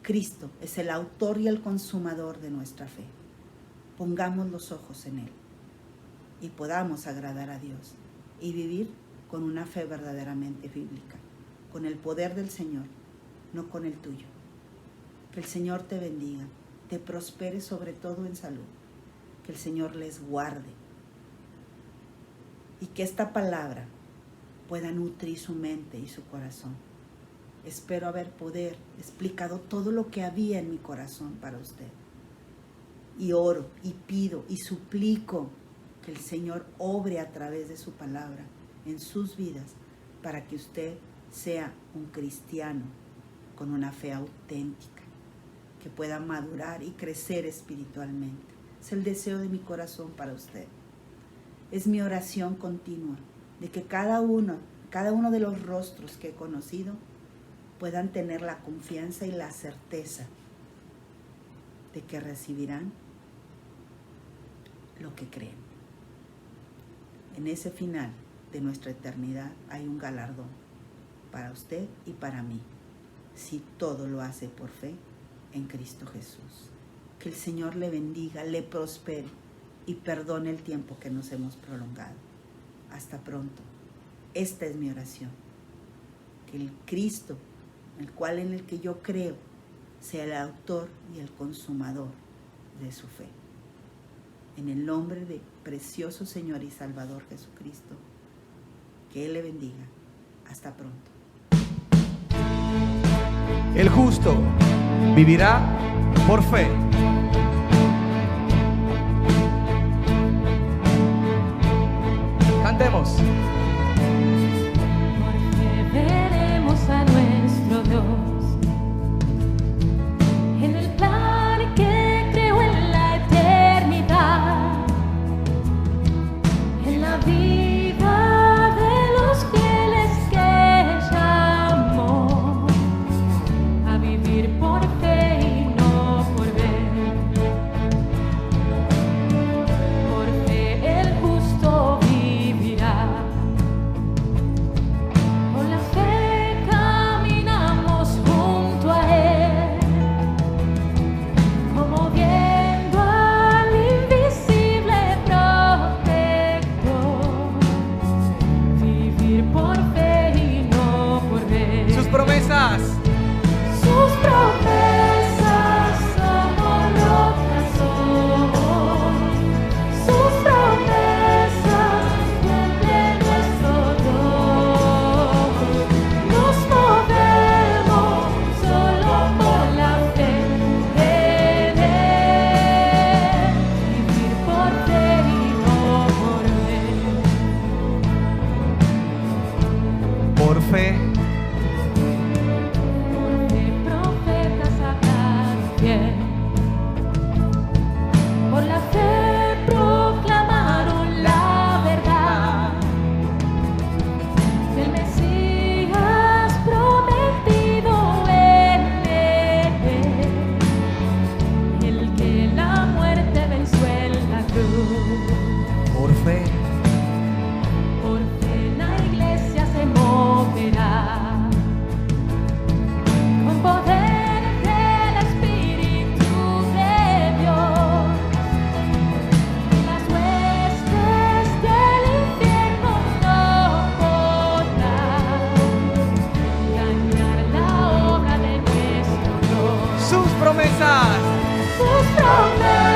Cristo es el autor y el consumador de nuestra fe. Pongamos los ojos en Él y podamos agradar a Dios y vivir con una fe verdaderamente bíblica, con el poder del Señor, no con el tuyo. Que el Señor te bendiga, te prospere sobre todo en salud, que el Señor les guarde y que esta palabra pueda nutrir su mente y su corazón. Espero haber explicado todo lo que había en mi corazón para usted. Y oro, y pido, y suplico que el Señor obre a través de su palabra en sus vidas para que usted sea un cristiano con una fe auténtica, que pueda madurar y crecer espiritualmente. Es el deseo de mi corazón para usted. Es mi oración continua de que cada uno de los rostros que he conocido puedan tener la confianza y la certeza de que recibirán lo que creen. En ese final de nuestra eternidad hay un galardón para usted y para mí, si todo lo hace por fe en Cristo Jesús. Que el Señor le bendiga, le prospere y perdone el tiempo que nos hemos prolongado. Hasta pronto. Esta es mi oración. Que el Cristo, en el que yo creo, sea el autor y el consumador de su fe. En el nombre de precioso Señor y Salvador Jesucristo, que Él le bendiga. Hasta pronto. El justo vivirá por fe. Cantemos. Porque veremos a nuestro Dios en el plan que creó en la eternidad, en la vida de los fieles que llamó a vivir por fe y no por ver. Por fe el justo vivirá. Por la fe caminamos junto a Él, como viendo al invisible protector. Vivir por fe y no por ver. Sus promesas. Sus promesas somos rocas hoy. Sus promesas cumplen nuestro Dios. Nos movemos solo por la fe en Él. Vivir por fe y no por ver. Por fe. Porque profetas hablaron bien. Por la fe proclamaron la verdad del Mesías prometido en Él, el que la muerte venció promesas tus promesas